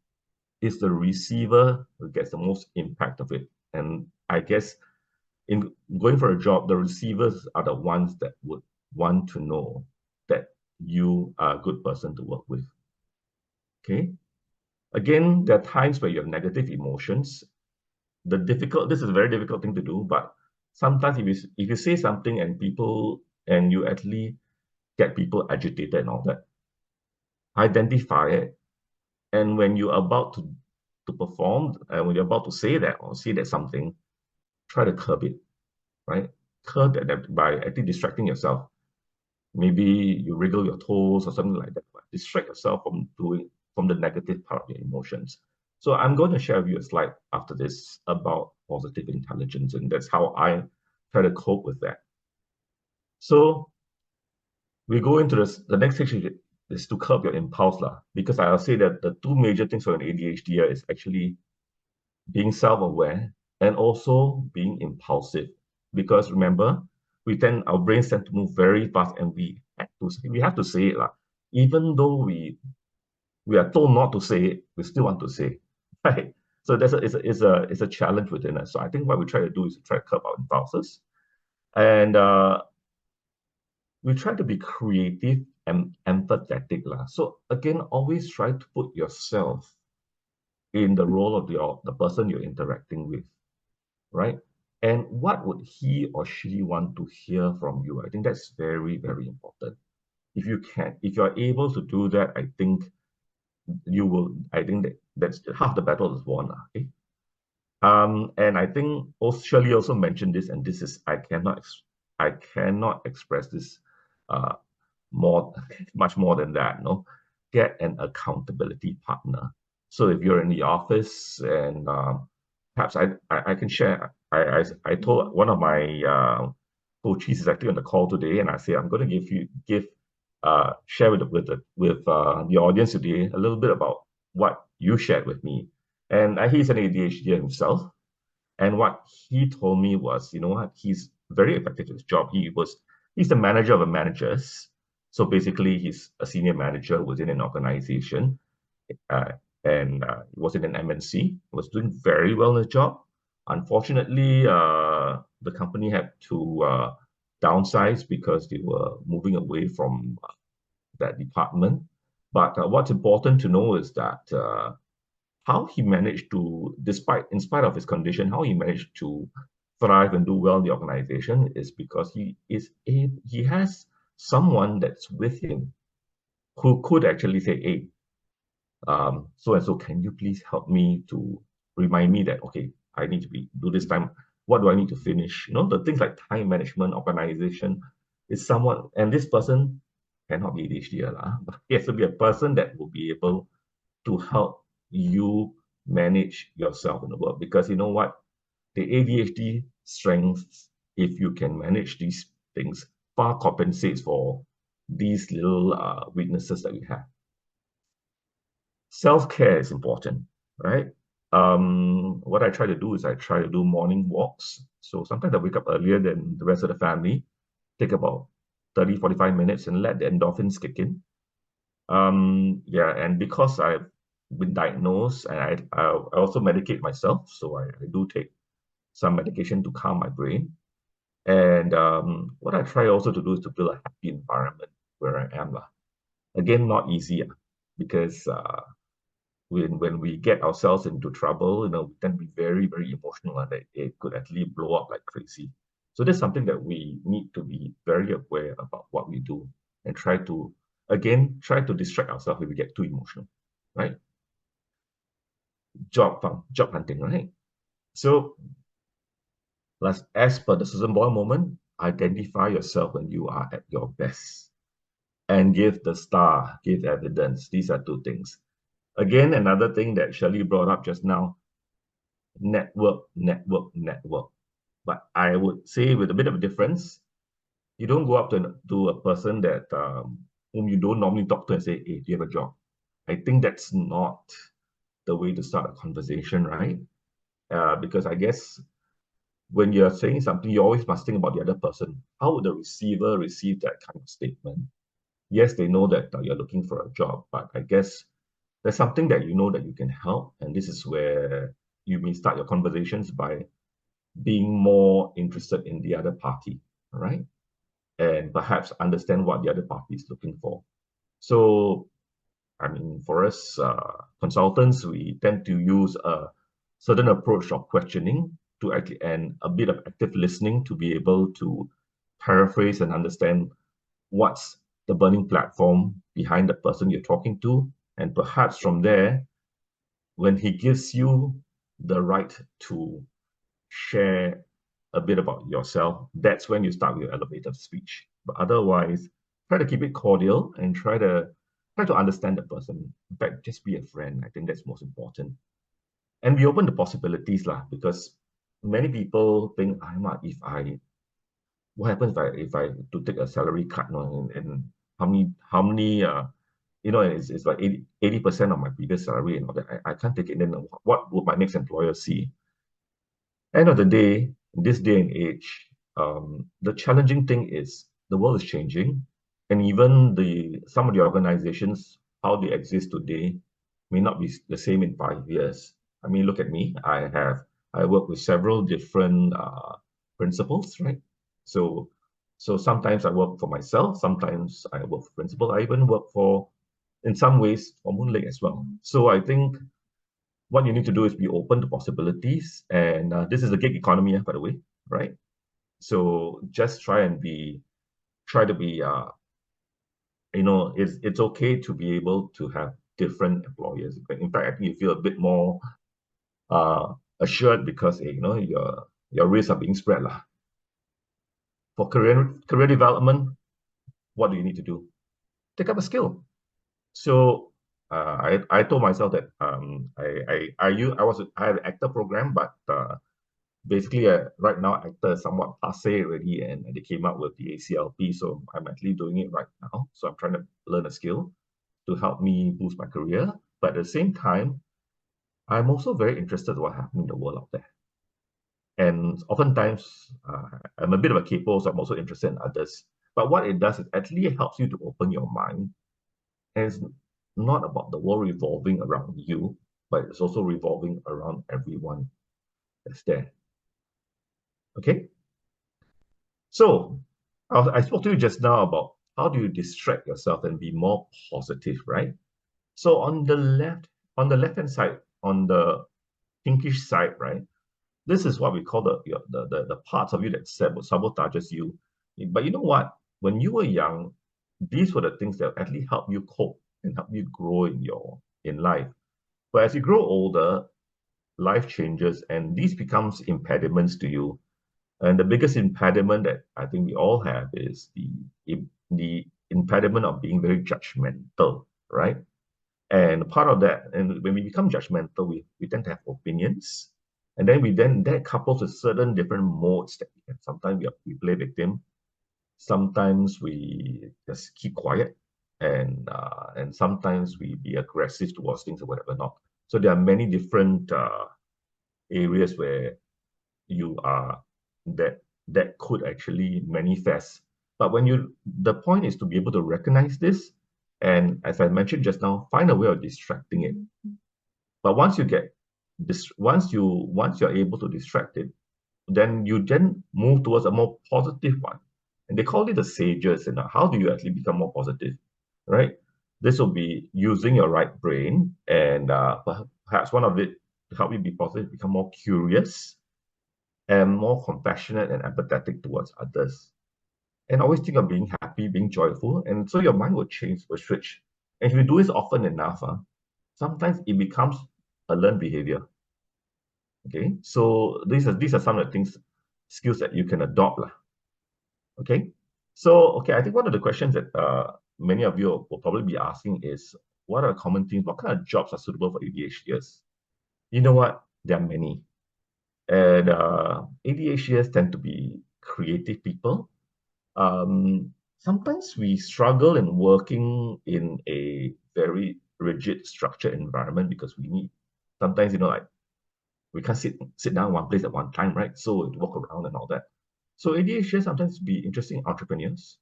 is the receiver who gets the most impact of it. And I guess in going for a job, the receivers are the ones that would want to know that you are a good person to work with. Okay. Again, there are times where you have negative emotions. This is a very difficult thing to do, but sometimes if you say something and you actually get people agitated and all that, identify it. And when you're about to perform, and when you're about to say that or say that something, try to curb it, right? Curb that by actually distracting yourself. Maybe you wriggle your toes or something like that, but distract yourself from the negative part of your emotions. So I'm going to share with you a slide after this about positive intelligence, and that's how I try to cope with that. So we go into the next section is to curb your impulse, because I'll say that the two major things for an ADHD is actually being self-aware and also being impulsive. Because remember, our brains tend to move very fast, and we have to say it, even though we are told not to say it, we still want to say it, right? So it's a challenge within us. So I think what we try to do is to try to curb our impulses, and we try to be creative and empathetic. So again, always try to put yourself in the role of the person you're interacting with, right? And what would he or she want to hear from you? I think that's very, very important. If you're able to do that, I think that's half the battle is won. Okay? And I think Sher-li also mentioned this, and this is, I cannot express this much more than that. No, get an accountability partner. So if you're in the office, and perhaps I can share. I told one of my coaches is actually on the call today, and I say I'm going to share with the audience today a little bit about what you shared with me. And he's an ADHD himself, and what he told me was, you know what, he's very effective at his job. He's the manager of a managers. So basically, he's a senior manager within an organization, and was in an MNC, was doing very well in his job. Unfortunately, the company had to downsize because they were moving away from that department. But what's important to know is that how he managed to, in spite of his condition, how he managed to thrive and do well in the organization is because he has someone that's with him who could actually say, hey, so and so, can you please help me to remind me that, okay, I need to do this time. What do I need to finish? The things like time management, organization is someone, and this person cannot be ADHD, but he has to be a person that will be able to help you manage yourself in the work. Because you know what? The ADHD strengths, if you can manage these things, far compensates for these little weaknesses that we have. Self-care is important, right? What I try to do is I try to do morning walks. So sometimes I wake up earlier than the rest of the family, take about 30, 45 minutes and let the endorphins kick in. And because I've been diagnosed, and I also medicate myself, so I do take some medication to calm my brain. And what I try also to do is to build a happy environment where I am. Again, not easy, because when we get ourselves into trouble, we tend to be very, very emotional, and it could actually blow up like crazy. So that's something that we need to be very aware about what we do, and try to distract ourselves if we get too emotional, right? Job hunting, right? So, as per the Susan Boyle moment, identify yourself when you are at your best, and give evidence. These are two things. Again, another thing that Sher-li brought up just now, network. But I would say with a bit of a difference, you don't go up to a person that whom you don't normally talk to and say, hey, do you have a job? I think that's not the way to start a conversation, right? Because I guess when you're saying something, you always must think about the other person. How would the receiver receive that kind of statement? Yes, they know that you're looking for a job, but I guess there's something that you know that you can help, and this is where you may start your conversations by being more interested in the other party, all right? And perhaps understand what the other party is looking for. So, I mean, for us consultants, we tend to use a certain approach of questioning to actually, and a bit of active listening to be able to paraphrase and understand what's the burning platform behind the person you're talking to. And perhaps from there, when he gives you the right to share a bit about yourself, that's when you start with your elevator speech. But otherwise, try to keep it cordial and try to understand the person. In fact, just be a friend. I think that's most important. And be open to possibilities, lah, because many people think, what happens if I to take a salary cut, no, and how many it's like 80% of my previous salary and all that. I can't take it. Then what would my next employer see? End of the day, in this day and age, the challenging thing is the world is changing, and even some of the organizations, how they exist today, may not be the same in 5 years. I mean, look at me. I work with several different principals, right? So sometimes I work for myself, sometimes I work for principal. I even work in some ways, for Moonlake as well. So I think what you need to do is be open to possibilities. And this is the gig economy, by the way, right? So just try to be, it's okay to be able to have different employers. In fact, I think you feel a bit more assured because your risks are being spread lah. For career development, what do you need to do? Take up a skill. So I told myself that I had an actor program, but basically right now actor is somewhat passe already, and they came up with the ACLP, so I'm actually doing it right now. So I'm trying to learn a skill to help me boost my career, but at the same time, I'm also very interested in what happens in the world out there. And oftentimes, I'm a bit of a capo, so I'm also interested in others. But what it does is actually helps you to open your mind. And it's not about the world revolving around you, but it's also revolving around everyone that's there. Okay? So, I spoke to you just now about how do you distract yourself and be more positive, right? So on the left-hand side, on the pinkish side, right? This is what we call the parts of you that sabotages you. But you know what? When you were young, these were the things that actually help you cope and help you grow in life. But as you grow older, life changes and these becomes impediments to you. And the biggest impediment that I think we all have is the impediment of being very judgmental, right? And part of that, and when we become judgmental, we tend to have opinions. And then that couples with certain different modes that we can. Sometimes we play victim, sometimes we just keep quiet, and sometimes we be aggressive towards things or whatever not. So there are many different areas where you are that could actually manifest. But the point is to be able to recognize this, and as I mentioned just now, find a way of distracting it. But once you're able to distract it, then you move towards a more positive one. And they call it the sages. And how do you actually become more positive, right? This will be using your right brain, and perhaps one of it to help you be positive, become more curious and more compassionate and empathetic towards others. And always think of being happy, being joyful. And so your mind will switch. And if you do this often enough, sometimes it becomes a learned behavior. Okay, so these are some of the skills that you can adopt. Okay, so I think one of the questions that many of you will probably be asking is, what are common things? What kind of jobs are suitable for ADHDers? You know what? There are many. And ADHDers tend to be creative people. Sometimes we struggle in working in a very rigid, structured environment because sometimes, like, we can't sit down in one place at one time, right? So we walk around and all that. So ADHDers sometimes be interesting entrepreneurs.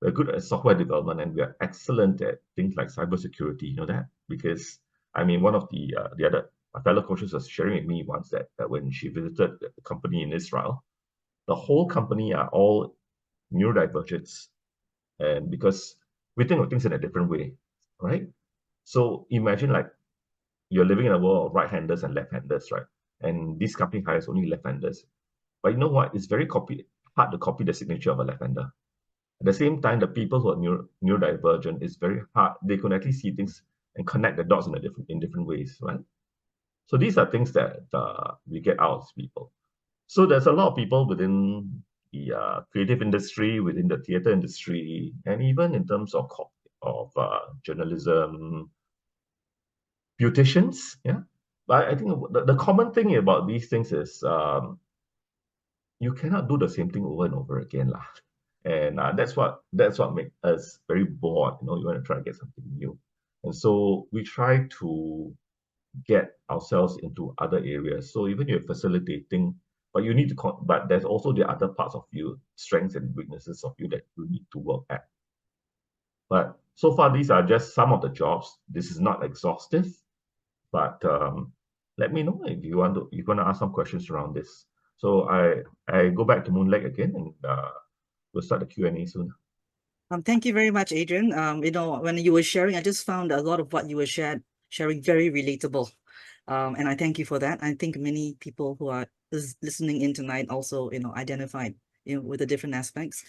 We're good at software development and we are excellent at things like cybersecurity, you know that? Because I mean, one of the other fellow coaches was sharing with me once that when she visited the company in Israel, the whole company are all neurodivergents, and because we think of things in a different way, right? So imagine like you're living in a world of right-handers and left-handers, right? And this company hires only left-handers. But you know what? It's very hard to copy the signature of a left-hander. At the same time, the people who are neurodivergent, it's very hard. They can actually see things and connect the dots in different ways, right? So these are things that we get out of people. So there's a lot of people within the creative industry, within the theater industry, and even in terms of journalism, beauticians, yeah. But I think the common thing about these things is you cannot do the same thing over and over again, lah. And that's what makes us very bored. You know, you want to try to get something new, and so we try to get ourselves into other areas. So even you're facilitating, but you need to, but there's also the other parts of you, strengths and weaknesses of you that you need to work at. But so far, these are just some of the jobs. This is not exhaustive, but let me know if you want to ask some questions around this. So I go back to Moonlight again, and we'll start the Q&A soon. Thank you very much, Adrian. You know, when you were sharing, I just found a lot of what you were sharing very relatable. And I thank you for that. I think many people who are listening in tonight also, you know, identified, you know, with the different aspects.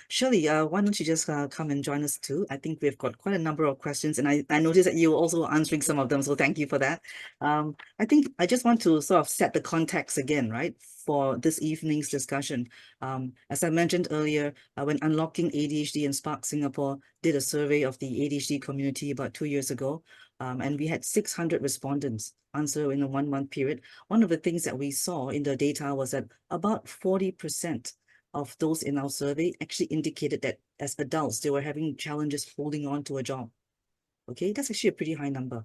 Sher-li, why don't you just come and join us too? I think we've got quite a number of questions, and I noticed that you were also answering some of them, so thank you for that. I think I just want to sort of set the context again, right, for this evening's discussion. As I mentioned earlier, when Unlocking ADHD and Spark Singapore did a survey of the ADHD community about 2 years ago, and we had 600 respondents answer in a 1-month period. One of the things that we saw in the data was that about 40% of those in our survey actually indicated that as adults, they were having challenges holding on to a job. Okay, that's actually a pretty high number,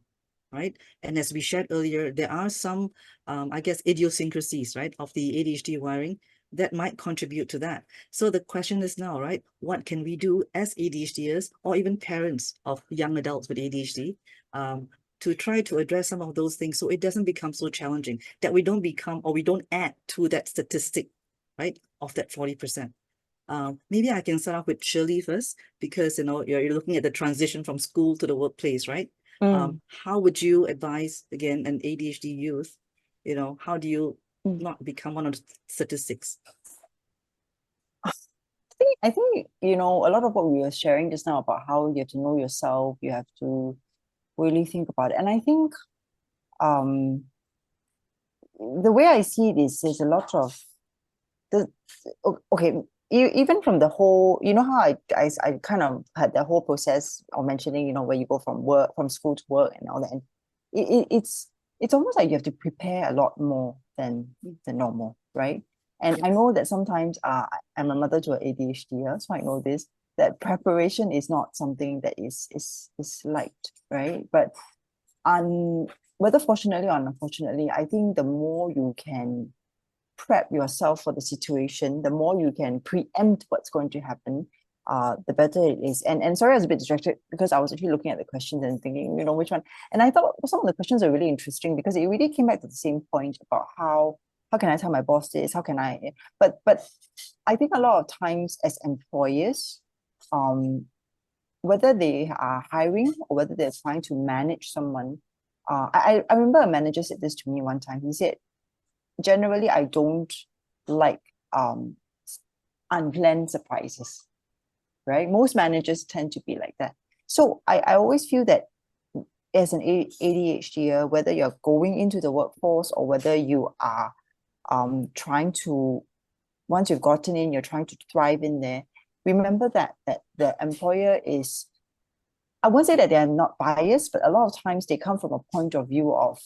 right? And as we shared earlier, there are some, I guess, idiosyncrasies, right, of the ADHD wiring that might contribute to that. So the question is now, right, what can we do as ADHDers or even parents of young adults with ADHD to try to address some of those things so it doesn't become so challenging, that we don't become or we don't add to that statistic, right, of that 40%. Maybe I can start off with Sher-li first, because, you know, you're looking at the transition from school to the workplace, right? How would you advise, again, an ADHD youth, you know, how do you not become one of the statistics? I think, you know, a lot of what we were sharing just now about how you have to know yourself, you have to really think about it. And I think the way I see it is there's a lot of okay, even from the whole, you know how I kind of had the whole process of mentioning, you know, where you go from school to work and all that. And it's almost like you have to prepare a lot more than the normal, right? And I know that sometimes I'm a mother to an ADHD, so I know this, that preparation is not something that is liked, right? But whether fortunately or unfortunately, I think the more you can prep yourself for the situation, the more you can preempt what's going to happen, the better it is. And sorry, I was a bit distracted because I was actually looking at the questions and thinking, you know, which one. And I thought some of the questions are really interesting because it really came back to the same point about how can I tell my boss this? How can I? But I think a lot of times as employers, whether they are hiring or whether they're trying to manage someone, I remember a manager said this to me one time. He said, generally, I don't like unplanned surprises, right? Most managers tend to be like that. So I always feel that as an ADHDer, whether you're going into the workforce or whether you are trying to, once you've gotten in, you're trying to thrive in there, remember that the employer is, I won't say that they're not biased, but a lot of times they come from a point of view of,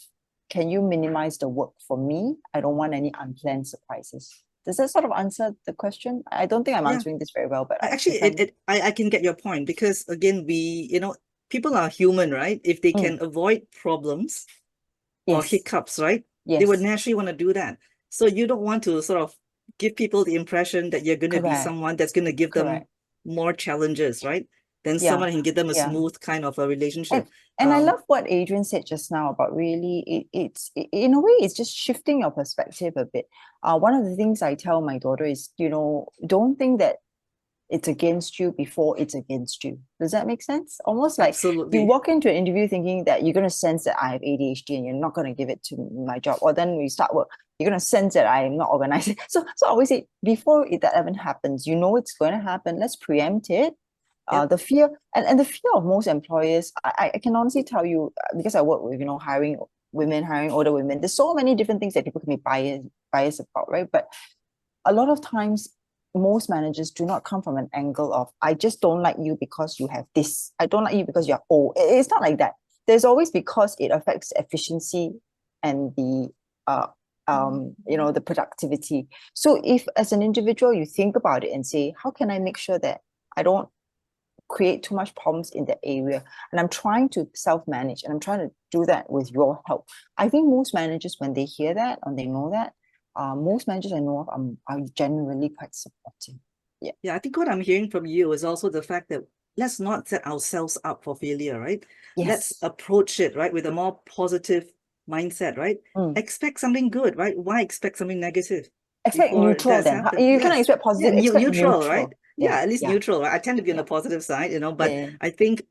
can you minimize the work for me? I don't want any unplanned surprises. Does that sort of answer the question? I don't think I'm answering this very well, but actually, I can get your point, because again, you know, people are human, right? If they can avoid problems or hiccups, right? They would naturally want to do that. So you don't want to sort of give people the impression that you're going to be someone that's going to give them more challenges, right? then Yeah, someone can give them a yeah. smooth kind of a relationship. And I love what Adrian said just now about really, in a way, it's just shifting your perspective a bit. One of the things I tell my daughter is, don't think that it's against you before it's against you. Does that make sense? Almost like you Absolutely. walk into an interview thinking that you're going to sense that I have ADHD and you're not going to give it to my job. Or then we start work, you're going to sense that I am not organized. So I always say, before that even happens, it's going to happen. Let's preempt it. Yep. The fear and the fear of most employers, I can honestly tell you, because I work with, hiring women, hiring older women, there's so many different things that people can be biased about, right? But a lot of times, most managers do not come from an angle of, I just don't like you because you have this. I don't like you because you're old. It's not like that. There's always because it affects efficiency and the the productivity. So if as an individual you think about it and say, how can I make sure that I don't create too much problems in that area? And I'm trying to self-manage, and I'm trying to do that with your help. I think most managers, when they hear that and they know that, most managers I know of are generally quite supportive. Yeah. Yeah, I think what I'm hearing from you is also the fact that let's not set ourselves up for failure, right? Yes. Let's approach it, right, with a more positive mindset, right? Expect something good, right? Why expect something negative? Expect neutral then. You cannot expect positive. Yeah, expect neutral, right? Yeah, at least yeah. neutral, right? I tend to be on the positive side, but I think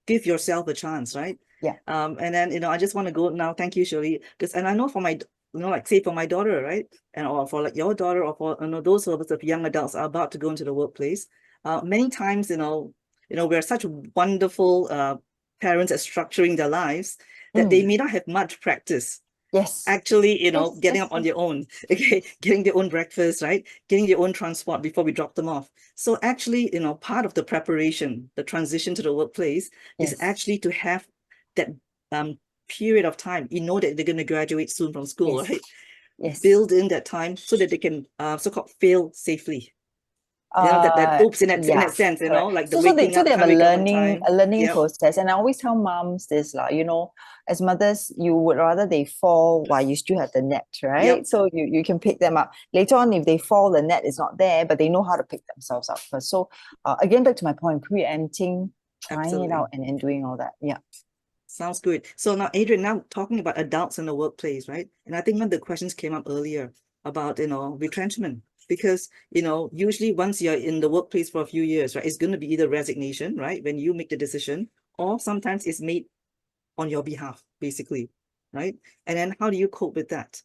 give yourself a chance, right? Yeah. And then, I just want to go now. Thank you, Sher-li. Because, and I know for my, like say for my daughter, right? And or for like your daughter, or for those of us of young adults are about to go into the workplace. Many times, we're such wonderful parents at structuring their lives that they may not have much practice. Yes. Actually, getting up on their own, okay, getting their own breakfast, right? Getting their own transport before we drop them off. So actually, part of the preparation, the transition to the workplace is actually to have that period of time, that they're going to graduate soon from school, right? Yes. Build in that time so that they can so-called fail safely. That oops in that sense, like the waking up, so they have a learning Yep. process. And I always tell moms this, as mothers, you would rather they fall while you still have the net, right? Yep. So you can pick them up later on. If they fall, the net is not there, but they know how to pick themselves up first. So again, back to my point, preempting, trying it out, and then doing all that. Yeah. Sounds good. So now, Adrian, now talking about adults in the workplace, right? And I think one of the questions came up earlier about, retrenchment. Because, usually once you're in the workplace for a few years, right, it's going to be either resignation, right, when you make the decision, or sometimes it's made on your behalf, basically, right? And then how do you cope with that?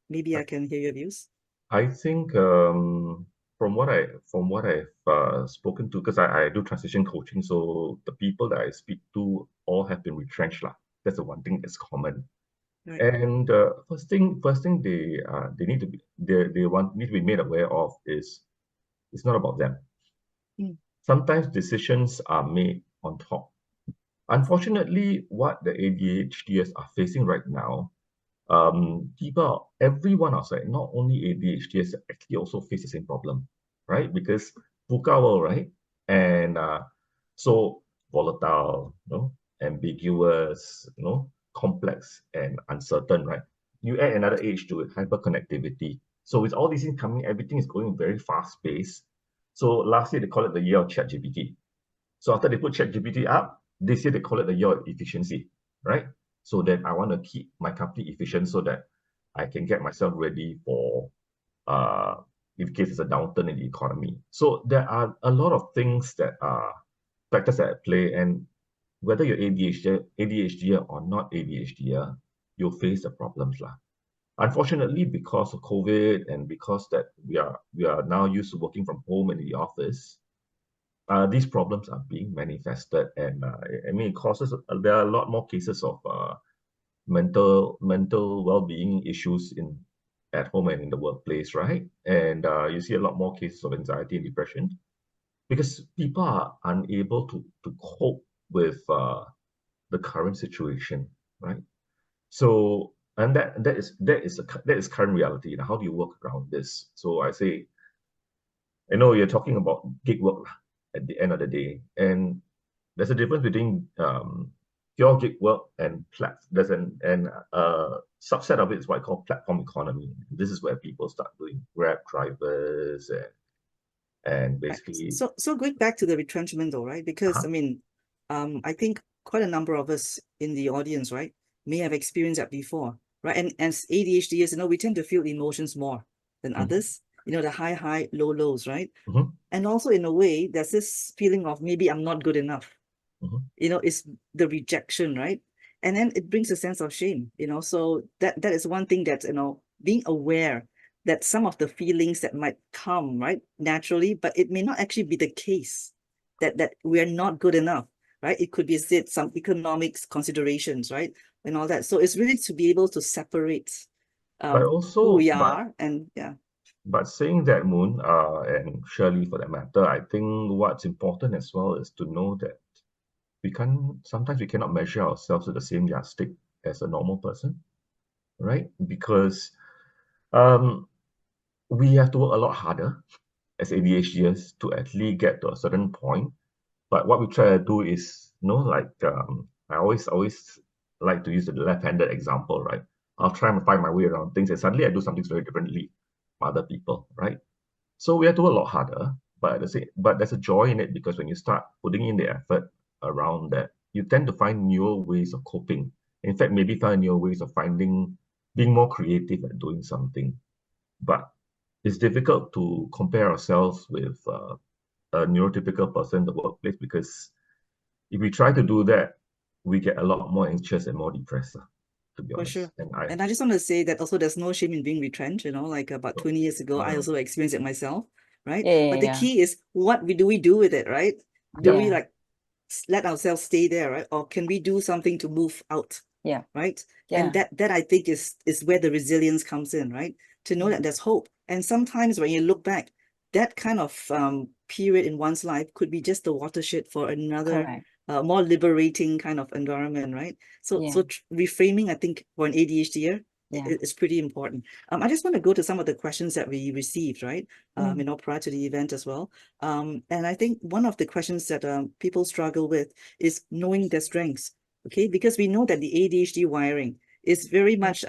Maybe I can hear your views. I think from what I've spoken to, because I do transition coaching, so the people that I speak to all have been retrenched lah. That's the one thing that's common. Right. And first thing they need to be made aware of is it's not about them. Sometimes decisions are made on top. Unfortunately, what the ADHDers are facing right now, everyone outside, not only ADHDers, actually also face the same problem, right? Because VUCA world, right? And so volatile, ambiguous, complex and uncertain, right? You add another age to it, hyperconnectivity. So with all these things coming, everything is going very fast paced. So last year they call it the year of ChatGPT. So after they put ChatGPT up, this year they call it the year of efficiency, right? So that I want to keep my company efficient so that I can get myself ready for in case there's a downturn in the economy. So there are a lot of things that are factors at play, and whether you're ADHD or not ADHD, you'll face the problems lah. Unfortunately, because of COVID and because that we are now used to working from home and in the office, these problems are being manifested, and it causes there are a lot more cases of mental well-being issues at home and in the workplace, right? And you see a lot more cases of anxiety and depression because people are unable to cope with the current situation, right? So, and that is current reality. Now, how do you work around this? So I say, you're talking about gig work at the end of the day, and there's a difference between pure gig work and there's a subset of it is what I call platform economy. This is where people start doing Grab drivers and And Right. basically, So going back to the retrenchment though, right? Because I mean, I think quite a number of us in the audience, right, may have experienced that before, right? And as ADHDers, you know, we tend to feel emotions more than others, you know, the high, low lows, right? And also in a way, there's this feeling of maybe I'm not good enough, you know, it's the rejection, right? And then it brings a sense of shame, you know, so that is one thing that, you know, being aware that some of the feelings that might come, right, naturally, but it may not actually be the case that we're not good enough, right? It could be some economics considerations, right? And all that. So it's really to be able to separate but who also, we are and yeah. but saying that, Moon, and Shirley for that matter, I think what's important as well is to know that sometimes we cannot measure ourselves with the same yardstick as a normal person, right? Because um, we have to work a lot harder as ADHDers to actually get to a certain point. But what we try to do is, like I always like to use the left-handed example, right? I'll try and find my way around things, and suddenly I do something very differently from other people, right? So we have to work a lot harder, but there's a joy in it because when you start putting in the effort around that, you tend to find newer ways of coping. In fact, maybe find newer ways of being more creative at doing something. But it's difficult to compare ourselves with a neurotypical person in the workplace because if we try to do that, we get a lot more anxious and more depressed, to be For honest. sure. And I just want to say that also there's no shame in being retrenched, you know, like about 20 years ago, I also experienced it myself, right? But the key is what do we do with it, right? Do we like let ourselves stay there, right? Or can we do something to move out? Yeah. Right. And that I think is where the resilience comes in, right? To know that there's hope. And sometimes when you look back, that kind of period in one's life could be just the watershed for another more liberating kind of environment, right? So reframing, I think, for an ADHDer is pretty important. I just want to go to some of the questions that we received, right? You know, prior to the event as well. And I think one of the questions that people struggle with is knowing their strengths. Okay, because we know that the ADHD wiring is very much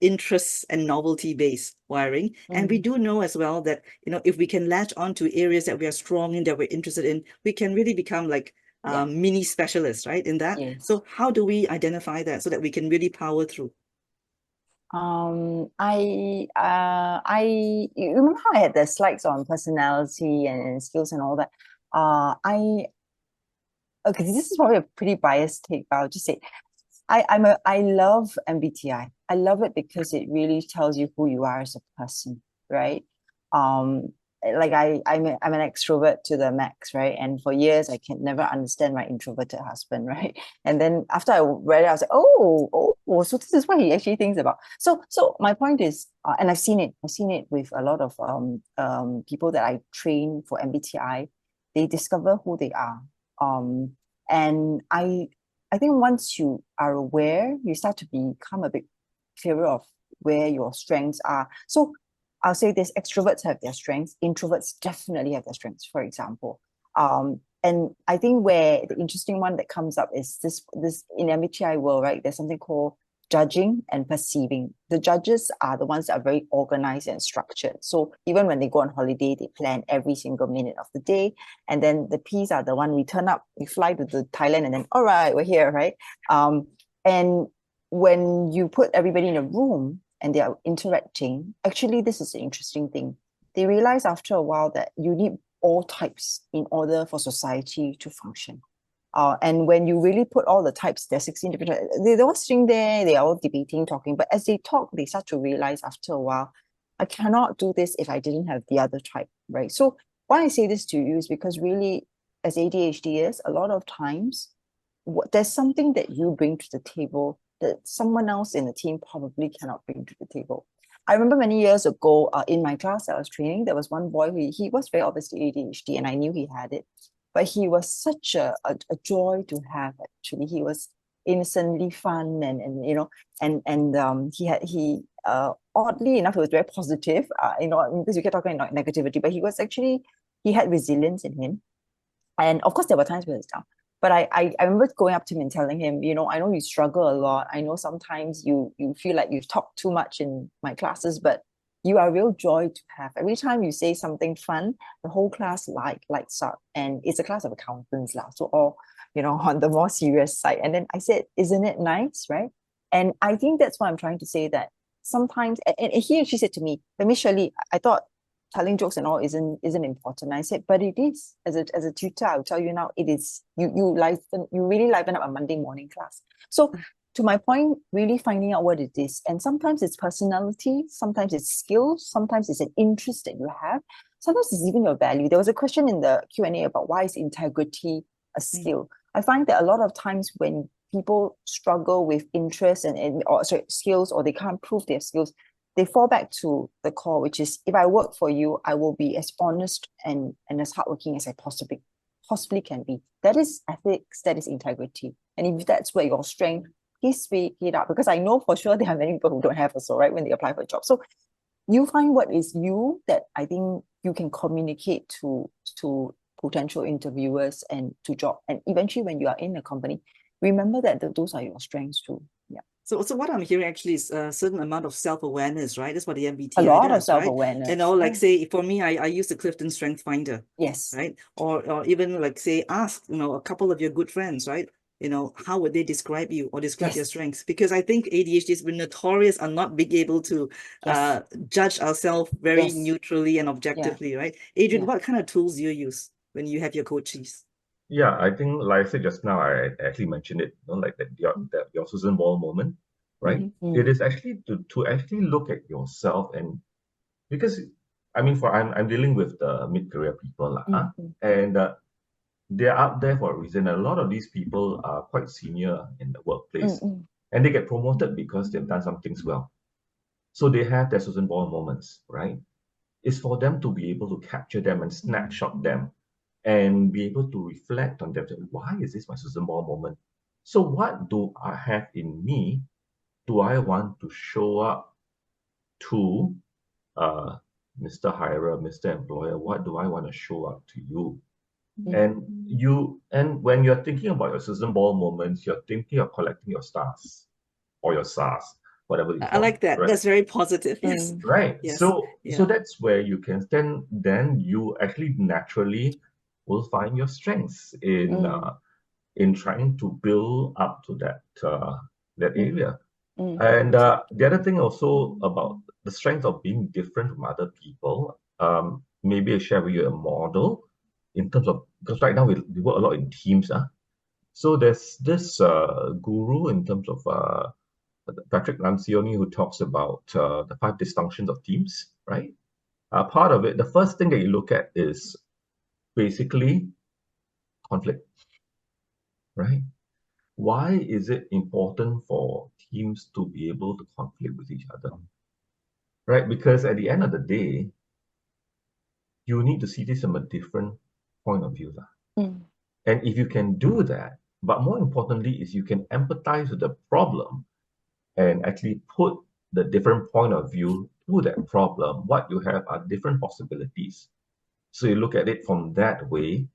interest and novelty based wiring. And we do know as well that, you know, if we can latch on to areas that we are strong in, that we're interested in, we can really become like mini specialists, right? In that. So how do we identify that so that we can really power through? You remember how I had the slides on personality and skills and all that. Okay, this is probably a pretty biased take, but I'll just say I love MBTI. I love it because it really tells you who you are as a person, right? Like I'm an extrovert to the max, right? And for years I can never understand my introverted husband, right? And then after I read it, I was like, oh, so this is what he actually thinks about. So my point is, and I've seen it with a lot of people that I train for MBTI. They discover who they are. And I think once you are aware, you start to become a bit clearer of where your strengths are. So I'll say this: extroverts have their strengths, introverts definitely have their strengths, for example. And I think where the interesting one that comes up is this in MBTI world, right? There's something called judging and perceiving. The judges are the ones that are very organized and structured. So even when they go on holiday, they plan every single minute of the day. And then the P's are the one we turn up, we fly to the Thailand, and then all right, we're here, right? And when you put everybody in a room and they are interacting, actually, this is the interesting thing. They realize after a while that you need all types in order for society to function. And when you really put all the types, there's 16 different types, they're all sitting there, they're all debating, talking. But as they talk, they start to realize after a while, I cannot do this if I didn't have the other type, right? So why I say this to you is because really, as ADHDers, a lot of times, there's something that you bring to the table that someone else in the team probably cannot bring to the table. I remember many years ago in my class I was training, there was one boy who he was very obviously ADHD, and I knew he had it. But he was such a joy to have, actually. He was innocently fun and you know, and he oddly enough, he was very positive, you know, because we kept talking about negativity, but he had resilience in him. And of course, there were times where it's down. But I remember going up to him and telling him, you know, I know you struggle a lot. I know sometimes you feel like you've talked too much in my classes, but You are a real joy to have. Every time you say something fun, the whole class lights up. And it's a class of accountants lah, so all, on the more serious side. And then I said, isn't it nice, right? And I think that's why I'm trying to say that sometimes, and he actually said to me, but Miss Sher-li, I thought telling jokes and all isn't important. I said, but it is. As a tutor, I'll tell you now, it is. You really liven up a Monday morning class. So to my point, really finding out what it is. And sometimes it's personality, sometimes it's skills, sometimes it's an interest that you have, sometimes it's even your value. There was a question in the Q&A about why is integrity a skill. I find that a lot of times when people struggle with interest or skills, or they can't prove their skills, they fall back to the core, which is, if I work for you, I will be as honest and as hardworking as I possibly can be. That is ethics, that is integrity. And if that's where your strength, please speak it up, because I know for sure there are many people who don't have also, right, when they apply for a job. So you find what is you that I think you can communicate to potential interviewers and to job. And eventually when you are in a company, remember that those are your strengths too. Yeah. So what I'm hearing actually is a certain amount of self-awareness, right? That's what the MBTI A lot does, of self-awareness. Right? Like say, for me, I use the Clifton Strength Finder. Yes. Right? Or even like say, ask, a couple of your good friends, right? How would they describe you or describe your strengths? Because I think ADHDs, we're notorious on not being able to judge ourselves very neutrally and objectively, right? Adrian, what kind of tools do you use when you have your coaches? Yeah, I think, like I said just now, I actually mentioned it, like that your Susan Ball moment, right? It is actually to actually look at yourself, and because I mean, I'm dealing with the mid-career people, and they're out there for a reason. A lot of these people are quite senior in the workplace, and they get promoted because they've done some things well. So they have their Susan Ball moments, right? It's for them to be able to capture them and snapshot them, and be able to reflect on them. Why is this my Susan Ball moment? So what do I have in me? Do I want to show up to Mr. Hirer, Mr. Employer? What do I want to show up to you? And when you're thinking about your Susan Ball moments, you're thinking of collecting your stars or your SARS, whatever you call I like that. Right? That's very positive. Yes. Right. Yes. So that's where you can then you actually naturally will find your strengths in trying to build up to that area. And the other thing also about the strength of being different from other people, maybe I share with you a model in terms of, because right now we work a lot in teams. So there's this guru in terms of Patrick Lencioni, who talks about the 5 dysfunctions of teams, right? Part of it, the first thing that you look at is basically conflict, right? Why is it important for teams to be able to conflict with each other, right? Because at the end of the day, you need to see this from a different point of view. And if you can do that, but more importantly is you can empathize with the problem and actually put the different point of view to that problem. What you have are different possibilities. So you look at it from that way.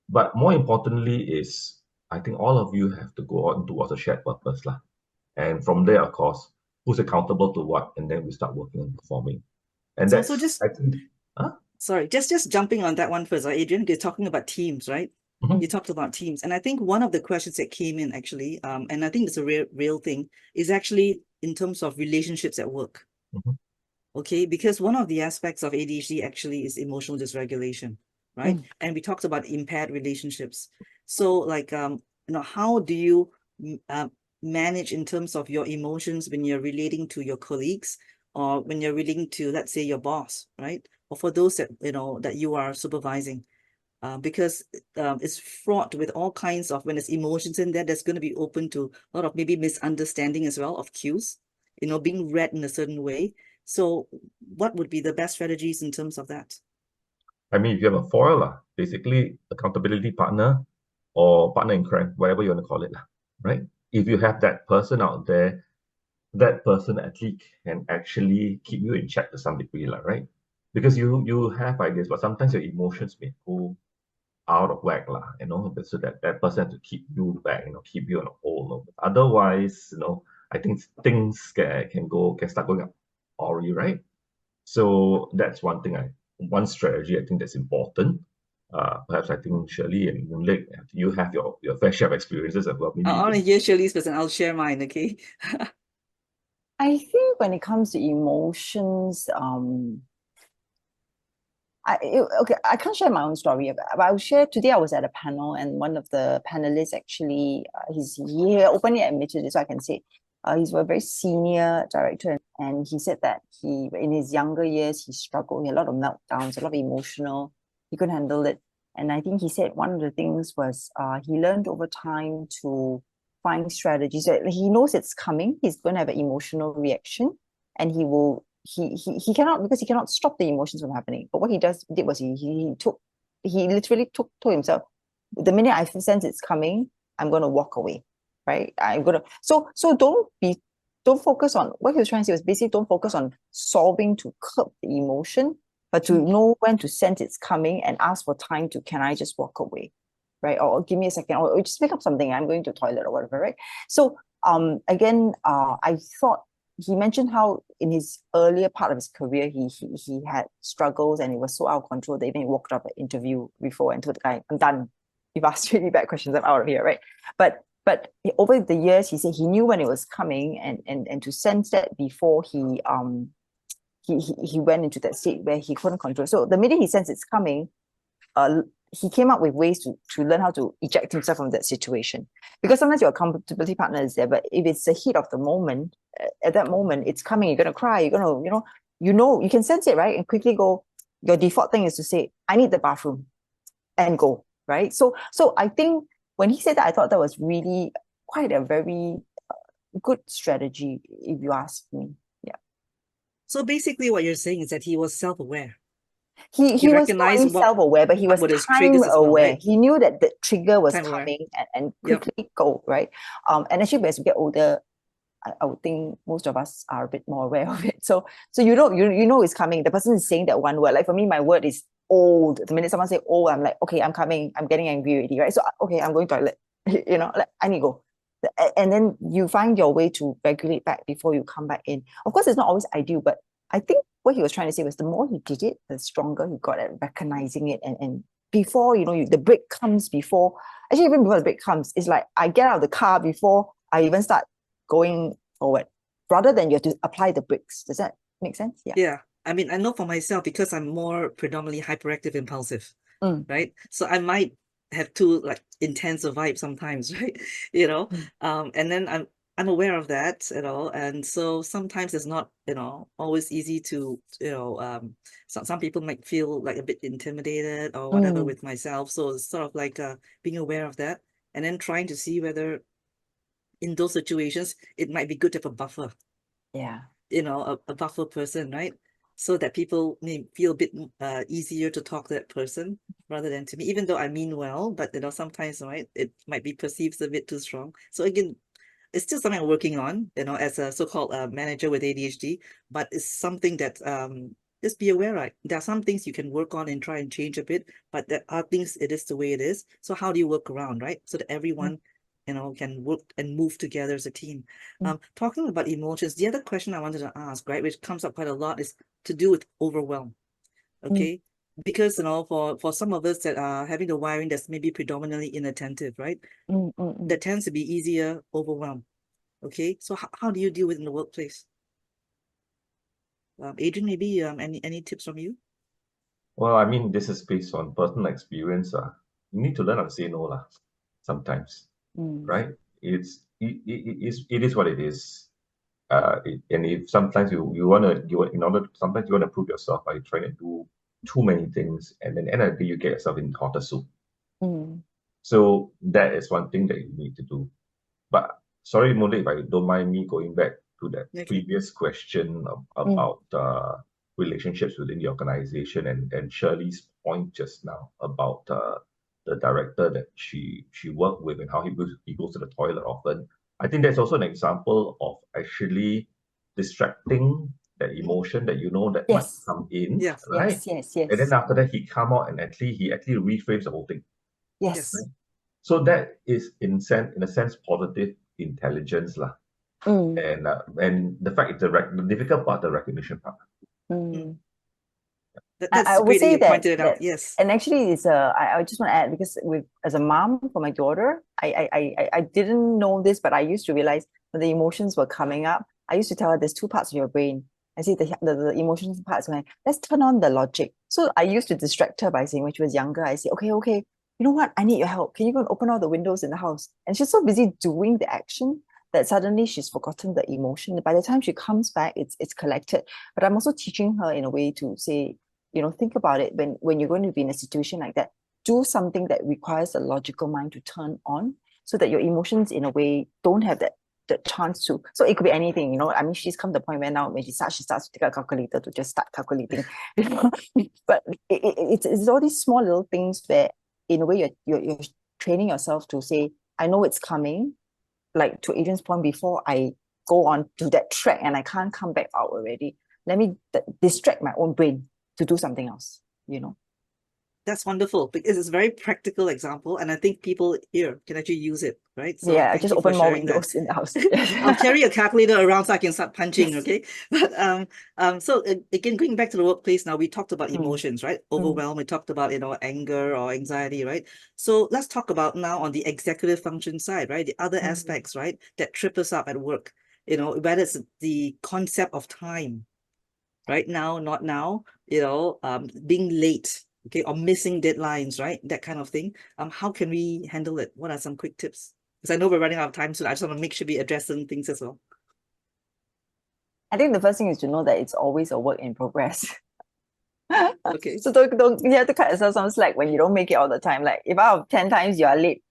But more importantly is, I think all of you have to go on towards a shared purpose. And from there, of course, who's accountable to what, and then we start working on performing. And so that's also just, I think, sorry, just jumping on that one first, Adrian, you're talking about teams, right? You talked about teams. And I think one of the questions that came in actually, and I think it's a real thing, is actually in terms of relationships at work. Okay, because one of the aspects of ADHD actually is emotional dysregulation, right? And we talked about impaired relationships. So like, how do you manage in terms of your emotions when you're relating to your colleagues, or when you're relating to, let's say, your boss, right? Or for those that, that you are supervising? Because it's fraught with all kinds of, when there's emotions in there, there's going to be open to a lot of maybe misunderstanding as well of cues, being read in a certain way. So what would be the best strategies in terms of that? I mean, if you have a foil, basically accountability partner or partner in crime, whatever you want to call it, right? If you have that person out there, that person actually can actually keep you in check to some degree, right? Because you have ideas, but sometimes your emotions may go out of whack, so that person has to keep you back, keep you on a hold. Otherwise, I think things can start going up awry, right? So that's one strategy I think that's important. Perhaps I think Sher-li and Moon-lit, you have your fair share of experiences as well. Maybe I you want to can. hear Shirley's person. I'll share mine, okay? I think when it comes to emotions, okay, I can't share my own story, but I'll share. Today I was at a panel, and one of the panelists actually, he openly admitted it, so I can say, he's a very senior director, and he said that in his younger years, he struggled. He had a lot of meltdowns, a lot of emotional. He couldn't handle it, and I think he said one of the things was he learned over time to find strategies. So he knows it's coming. He's going to have an emotional reaction, and he cannot, because he cannot stop the emotions from happening. But what did was he literally told himself, the minute I sense it's coming, I'm going to walk away, right? I'm going to, so don't focus on what he was trying to say was basically don't focus on solving to curb the emotion, but to know when to sense it's coming and ask for time to, can I just walk away, right? Or give me a second, or just pick up something, I'm going to the toilet or whatever, right? So again, I thought he mentioned how in his earlier part of his career, he had struggles and it was so out of control that even he walked up at interview before and told the guy, I'm done. You've asked really bad questions, I'm out of here, right? But over the years, he said he knew when it was coming, and to sense that before he went into that state where he couldn't control. So the minute he sensed it's coming, he came up with ways to learn how to eject himself from that situation. Because sometimes your accountability partner is there, but if it's the heat of the moment, at that moment, it's coming, you're going to cry, you're going to, you can sense it, right? And quickly go, your default thing is to say, I need the bathroom, and go, right? So I think when he said that, I thought that was really quite a very good strategy, if you ask me. Yeah. So basically what you're saying is that he was self-aware. He was not recognized only self-aware, but he was what his time triggers as well, aware. right? He knew that the trigger was Time aware. coming and Yep. quickly go, right? And actually, as we get older, I would think most of us are a bit more aware of it. So you know it's coming. The person is saying that one word. Like for me, my word is old. The minute someone say old, I'm like, okay, I'm coming. I'm getting angry already, right? So okay, I'm going to toilet. Like I need to go. And then you find your way to regulate back before you come back in. Of course, it's not always ideal, but I think what he was trying to say was the more he did it, the stronger he got at recognizing it. And before, the break comes before, actually even before the break comes, it's like I get out of the car before I even start going forward, rather than you have to apply the brakes. Does that make sense? Yeah. Yeah. I mean, I know for myself, because I'm more predominantly hyperactive impulsive, right? So I might have too intense a vibe sometimes, right? And then I'm aware of that, and so sometimes it's not, always easy to, some people might feel like a bit intimidated or whatever with myself. So it's sort of like being aware of that, and then trying to see whether in those situations it might be good to have a buffer. Yeah. A buffer person, right? So that people may feel a bit easier to talk to that person rather than to me, even though I mean well, but sometimes, right, it might be perceived a bit too strong. So again, it's still something I'm working on, as a so-called manager with ADHD, but it's something that just be aware, right? There are some things you can work on and try and change a bit, but there are things it is the way it is. So how do you work around, right? So that everyone can work and move together as a team. Talking about emotions, the other question I wanted to ask, right, which comes up quite a lot, is to do with overwhelm. Okay. Because for some of us that are having the wiring that's maybe predominantly inattentive, right? That tends to be easier overwhelmed. Okay. So how do you deal with it in the workplace? Adrian, maybe any tips from you? Well, I mean, this is based on personal experience. You need to learn how to say no, sometimes, right? It is what it is. And if sometimes sometimes you want to prove yourself by trying to do too many things, and then end of the day you get yourself in hotter soup. So that is one thing that you need to do. But sorry, Moon-lit, if I don't mind me going back to that previous question about relationships within the organization, and Sher-li's point just now about the director that she worked with and how he goes to the toilet often. I think that's also an example of actually distracting that emotion that that might come in, right? Yes. And then after that, he come out and he actually reframes the whole thing. Yes. Right? So that is in a sense positive intelligence, and the fact is the difficult part, the recognition part. Mm. That's I would great that say you that pointed it out. Yes. and actually it's I just want to add because with as a mom for my daughter, I didn't know this, but I used to realize when the emotions were coming up, I used to tell her there's two parts of your brain. I say the emotions parts when let's turn on the logic. So I used to distract her by saying when she was younger, I say, okay, you know what? I need your help. Can you go and open all the windows in the house? And she's so busy doing the action that suddenly she's forgotten the emotion. By the time she comes back, it's collected. But I'm also teaching her in a way to say, think about it when you're going to be in a situation like that, do something that requires a logical mind to turn on so that your emotions in a way don't have that chance to. So it could be anything, I mean, she's come to the point where now when she starts to take a calculator to just start calculating. But it's all these small little things where in a way you're training yourself to say, I know it's coming, like to Adrian's point, before I go on to that track and I can't come back out already, let me distract my own brain to do something else. That's wonderful because it's a very practical example, and I think people here can actually use it, right? So Yeah, thank just you for open more sharing that. windows in the house. I'll carry a calculator around so I can start punching, Yes. okay? But so again, going back to the workplace now, we talked about emotions, right? Overwhelm, we talked about, anger or anxiety, right? So let's talk about now on the executive function side, right? The other aspects, right, that trip us up at work, whether it's the concept of time, right now, not now, being late, okay, or missing deadlines, right? That kind of thing. How can we handle it? What are some quick tips? Because I know we're running out of time soon. I just want to make sure we address certain things as well. I think the first thing is to know that it's always a work in progress. Okay. So don't you have to cut yourself some slack when you don't make it all the time. Like if out of 10 times you are late,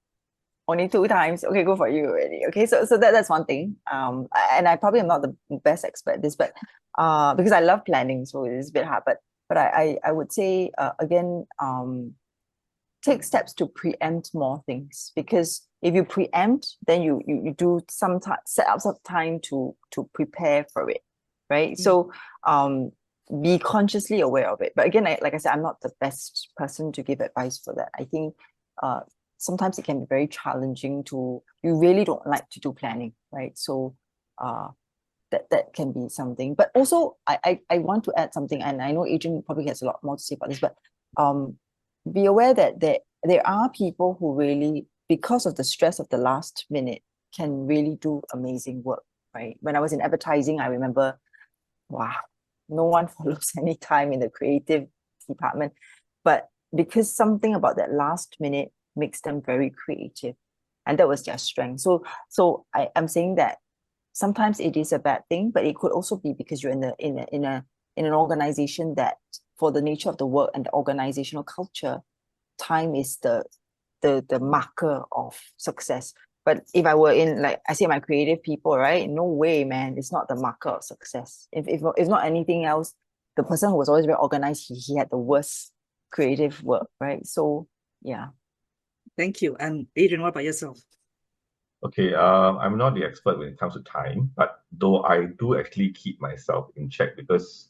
only 2 times, okay, go for you already. Okay, so that's one thing. And I probably am not the best expert at this, but because I love planning, so it's a bit hard. But I would say again, take steps to preempt more things, because if you preempt, then you do some set up some time to prepare for it, right? So be consciously aware of it. But again, like I said, I'm not the best person to give advice for that. I think sometimes it can be very challenging you really don't like to do planning, right? So that can be something. But also I want to add something, and I know Adrian probably has a lot more to say about this, but be aware that there are people who really, because of the stress of the last minute, can really do amazing work, right? When I was in advertising, I remember, wow, no one follows any time in the creative department, but because something about that last minute makes them very creative, and that was their strength. So I'm saying that sometimes it is a bad thing, but it could also be because you're in an organization that, for the nature of the work and the organizational culture, time is the marker of success. But if I were in, like I say, my creative people, right? No way, man. It's not the marker of success. If not anything else, the person who was always very organized, he had the worst creative work, right? So yeah. Thank you. And Adrian, what about yourself? Okay, I'm not the expert when it comes to time, but though I do actually keep myself in check because,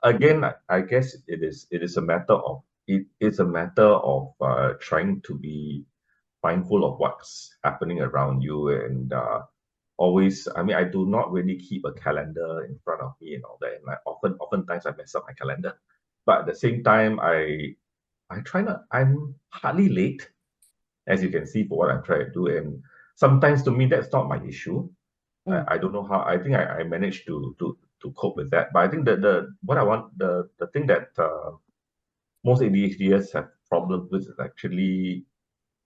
again, I guess it's a matter of trying to be mindful of what's happening around you and always. I mean, I do not really keep a calendar in front of me and all that, and like oftentimes I mess up my calendar, but at the same time, I try not. I'm hardly late, as you can see, for what I'm trying to do. And sometimes to me, that's not my issue. I don't know how. I think I managed to cope with that. But I think that the thing that most ADHDers have problems with is actually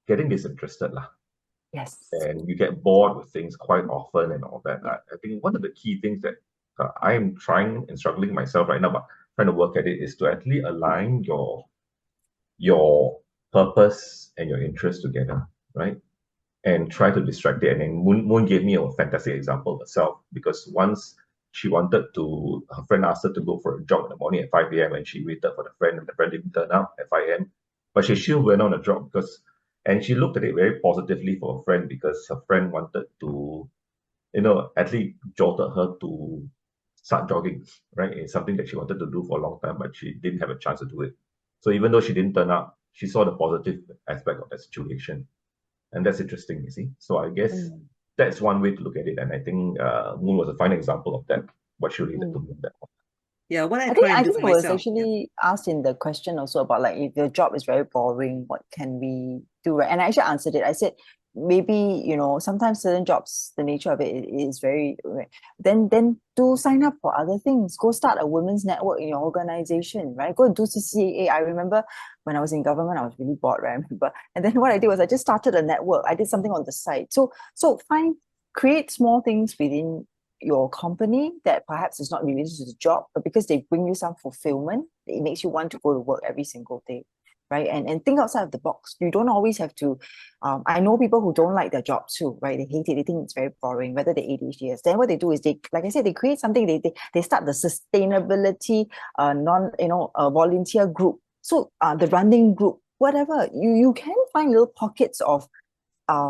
getting disinterested, lah. Yes. And you get bored with things quite often and all that. I think one of the key things that I am trying and struggling myself right now, but trying to work at it, is to actually align your purpose and your interest together, right? And try to distract it. And then Moon gave me a fantastic example herself, because once her friend asked her to go for a jog in the morning at 5 a.m. and she waited for the friend, and the friend didn't turn up at 5 a.m. But she still went on a jog and she looked at it very positively for her friend, because her friend wanted to, at least jolted her to start jogging, right? It's something that she wanted to do for a long time, but she didn't have a chance to do it. So even though she didn't turn up, she saw the positive aspect of that situation. And that's interesting, you see. So I guess that's one way to look at it. And I think Moon was a fine example of that, what Sher-li did to me on that one. Yeah, what I I try think and do for it was myself. Yeah. actually asked in the question also about like if your job is very boring, what can we do? Right? And I actually answered it. I said maybe sometimes certain jobs, the nature of it is very then do sign up for other things. Go start a women's network in your organization, right? Go and do CCAA. I remember when I was in government, I was really bored, right? I remember. And then what I did was I just started a network. I did something on the side. So create small things within your company that perhaps is not related to the job, but because they bring you some fulfillment, it makes you want to go to work every single day, right? And think outside of the box. You don't always have to. I know people who don't like their job too, right? They hate it. They think it's very boring. Whether they're ADHDers, then what they do is like I said, they create something. They start the sustainability, volunteer group. So the running group, whatever. You can find little pockets of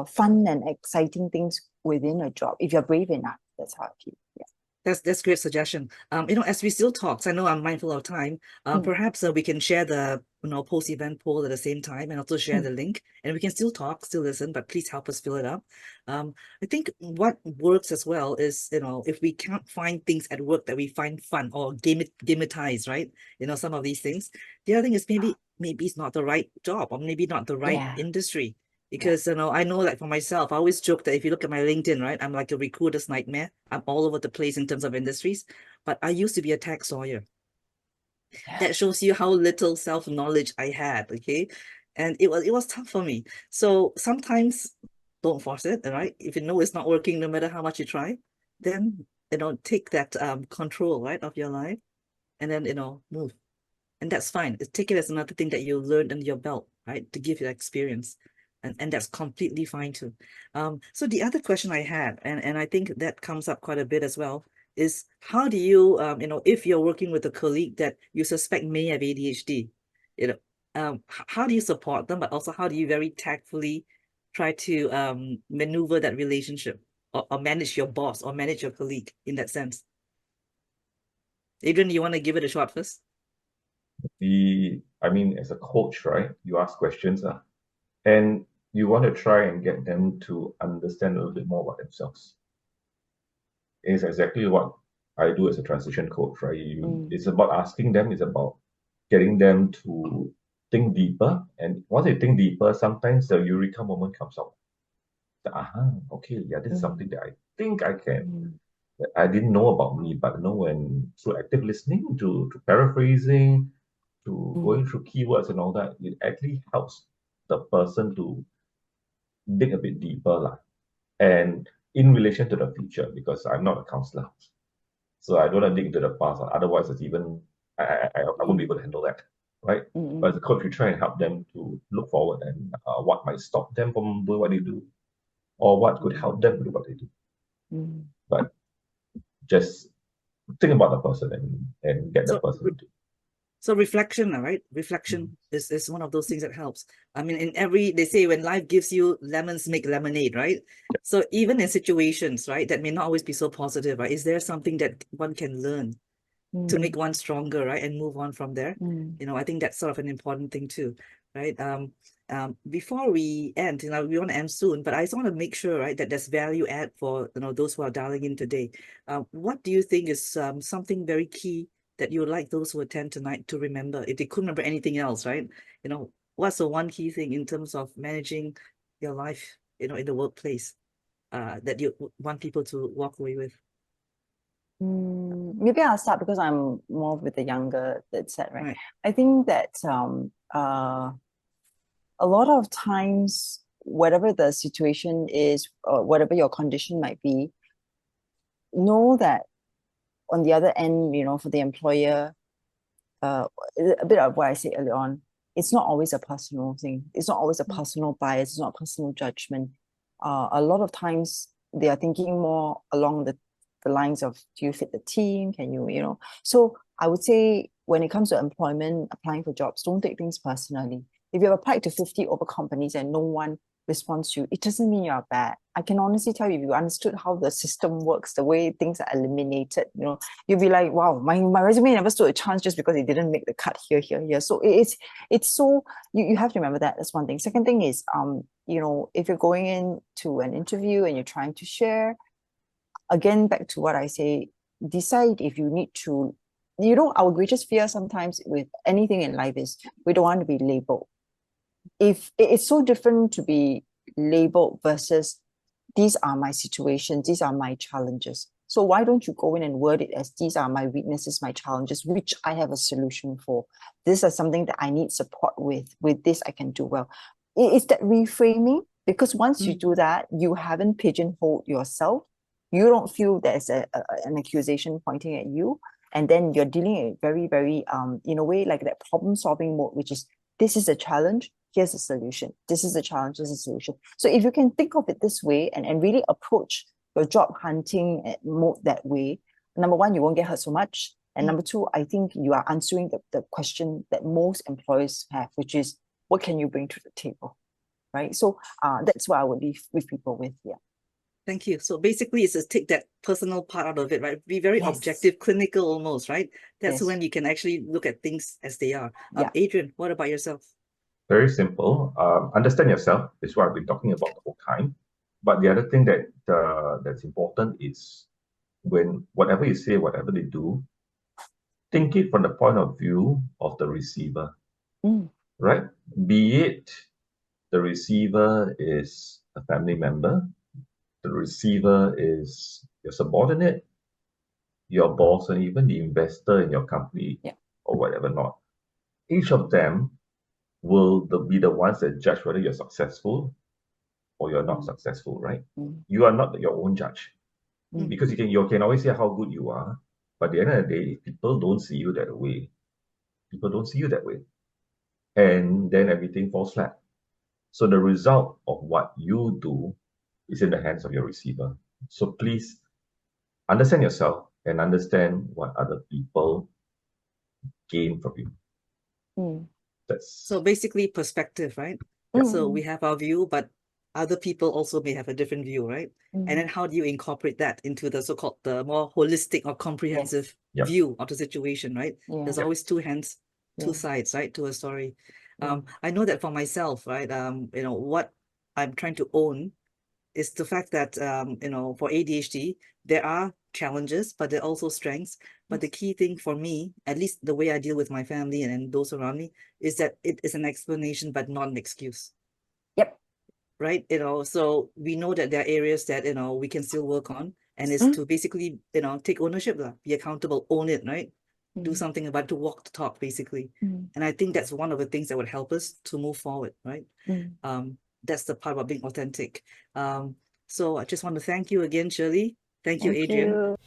fun and exciting things within a job if you're brave enough. That's how I feel. Yeah. That's great suggestion. As we still talk, I know I'm mindful of time. Perhaps we can share the post-event poll at the same time and also share the link, and we can still talk, still listen, but please help us fill it up. I think what works as well is if we can't find things at work that we find fun or gametize, right? Some of these things. The other thing is maybe it's not the right job or maybe not the right industry. Because I know, like for myself, I always joke that if you look at my LinkedIn, right, I'm like a recruiter's nightmare. I'm all over the place in terms of industries, but I used to be a tax lawyer. That shows you how little self-knowledge I had, okay? And it was tough for me. So sometimes don't force it, right? If you know it's not working, no matter how much you try, then take that control, right, of your life, and then move. And that's fine. Take it as another thing that you learned under your belt, right? To give you experience. And that's completely fine too. So the other question I had, and I think that comes up quite a bit as well, is how do you, if you're working with a colleague that you suspect may have ADHD, how do you support them, but also how do you very tactfully try to maneuver that relationship or manage your boss or manage your colleague in that sense? Adrian, you want to give it a shot first? As a coach, right, you ask questions, and you want to try and get them to understand a little bit more about themselves. It's exactly what I do as a transition coach, right? It's about asking them, it's about getting them to think deeper. And once they think deeper, sometimes the eureka moment comes out. Okay, yeah, this is something that I think I can. That I didn't know about me, but when through active listening, to paraphrasing, to going through keywords and all that, it actually helps the person to dig a bit deeper, lah. And in relation to the future, because I'm not a counselor, so I don't want to dig into the past. Otherwise, it's even I won't be able to handle that, right? But as a coach, we try and help them to look forward and what might stop them from doing what they do, or what could help them to do what they do. But just think about the person and get the person to. So reflection, right? Reflection is one of those things that helps. I mean, they say when life gives you lemons, make lemonade, right? So even in situations, right, that may not always be so positive, right? Is there something that one can learn to make one stronger, right? And move on from there. I think that's sort of an important thing too, right? Before we end, we want to end soon, but I just want to make sure, right, that there's value add for those who are dialing in today. What do you think is something very key that you would like those who attend tonight to remember, if they couldn't remember anything else, right? What's the one key thing in terms of managing your life, in the workplace, that you want people to walk away with? Maybe I'll start because I'm more with the younger set, right? I think that a lot of times, whatever the situation is, or whatever your condition might be, know that on the other end, for the employer, a bit of what I said earlier on, it's not always a personal thing. It's not always a personal bias. It's not personal judgment. A lot of times they are thinking more along the lines of, do you fit the team? Can you, So I would say when it comes to employment, applying for jobs, don't take things personally. If you've applied to 50 over companies and no one responds to you, it doesn't mean you're bad. I can honestly tell you, if you understood how the system works, the way things are eliminated, you'll be like, wow, my resume never stood a chance just because it didn't make the cut here. So it's so, you have to remember that. That's one thing. Second thing is, if you're going into an interview and you're trying to share, again, back to what I say, decide if you need to you know, our greatest fear sometimes with anything in life is we don't want to be labeled. If it's so different to be labeled versus these are my situations, these are my challenges. So why don't you go in and word it as these are my weaknesses, my challenges, which I have a solution for. This is something that I need support with. With this, I can do well. It's that reframing, because once you do that, you haven't pigeonholed yourself. You don't feel there's an accusation pointing at you. And then you're dealing with very, very, in a way, like that problem-solving mode, which is, this is a challenge, here's a solution. This is a challenge, this is a solution. So if you can think of it this way and really approach your job hunting mode that way, number one, you won't get hurt so much. And number two, I think you are answering the question that most employers have, which is, what can you bring to the table, right? So that's what I would leave with people with, yeah. Thank you. So basically, it's to take that personal part out of it, right? Be very Yes. objective, clinical almost, right? That's Yes. when you can actually look at things as they are. Yeah. Adrian, what about yourself? Very simple. Understand yourself is what I've been talking about the whole time. But the other thing that's important is when whatever you say, whatever they do, think it from the point of view of the receiver, right? Be it the receiver is a family member, the receiver is your subordinate, your boss, and even the investor in your company, or whatever not. Each of them will be the ones that judge whether you're successful or you're not successful, right? You are not your own judge. Because you can always say how good you are, but at the end of the day, people don't see you that way. People don't see you that way. And then everything falls flat. So the result of what you do is in the hands of your receiver. So please understand yourself and understand what other people gain from you. So basically perspective, right? So we have our view, but other people also may have a different view, right? And then how do you incorporate that into the so-called the more holistic or comprehensive view of the situation, right? There's always two sides, right, to a story. I know that for myself, right, you know, what I'm trying to own is the fact that, you know, for ADHD, there are challenges, but there are also strengths. But the key thing for me, at least the way I deal with my family and those around me, is that it is an explanation, but not an excuse. Yep. Right? You know, so we know that there are areas that, you know, we can still work on, and it's to basically, you know, take ownership, be accountable, own it, right? Do something about it, to walk the talk, basically. And I think that's one of the things that would help us to move forward, right? That's the part about being authentic. So I just want to thank you again, Sher-li. Thank you, Adrian.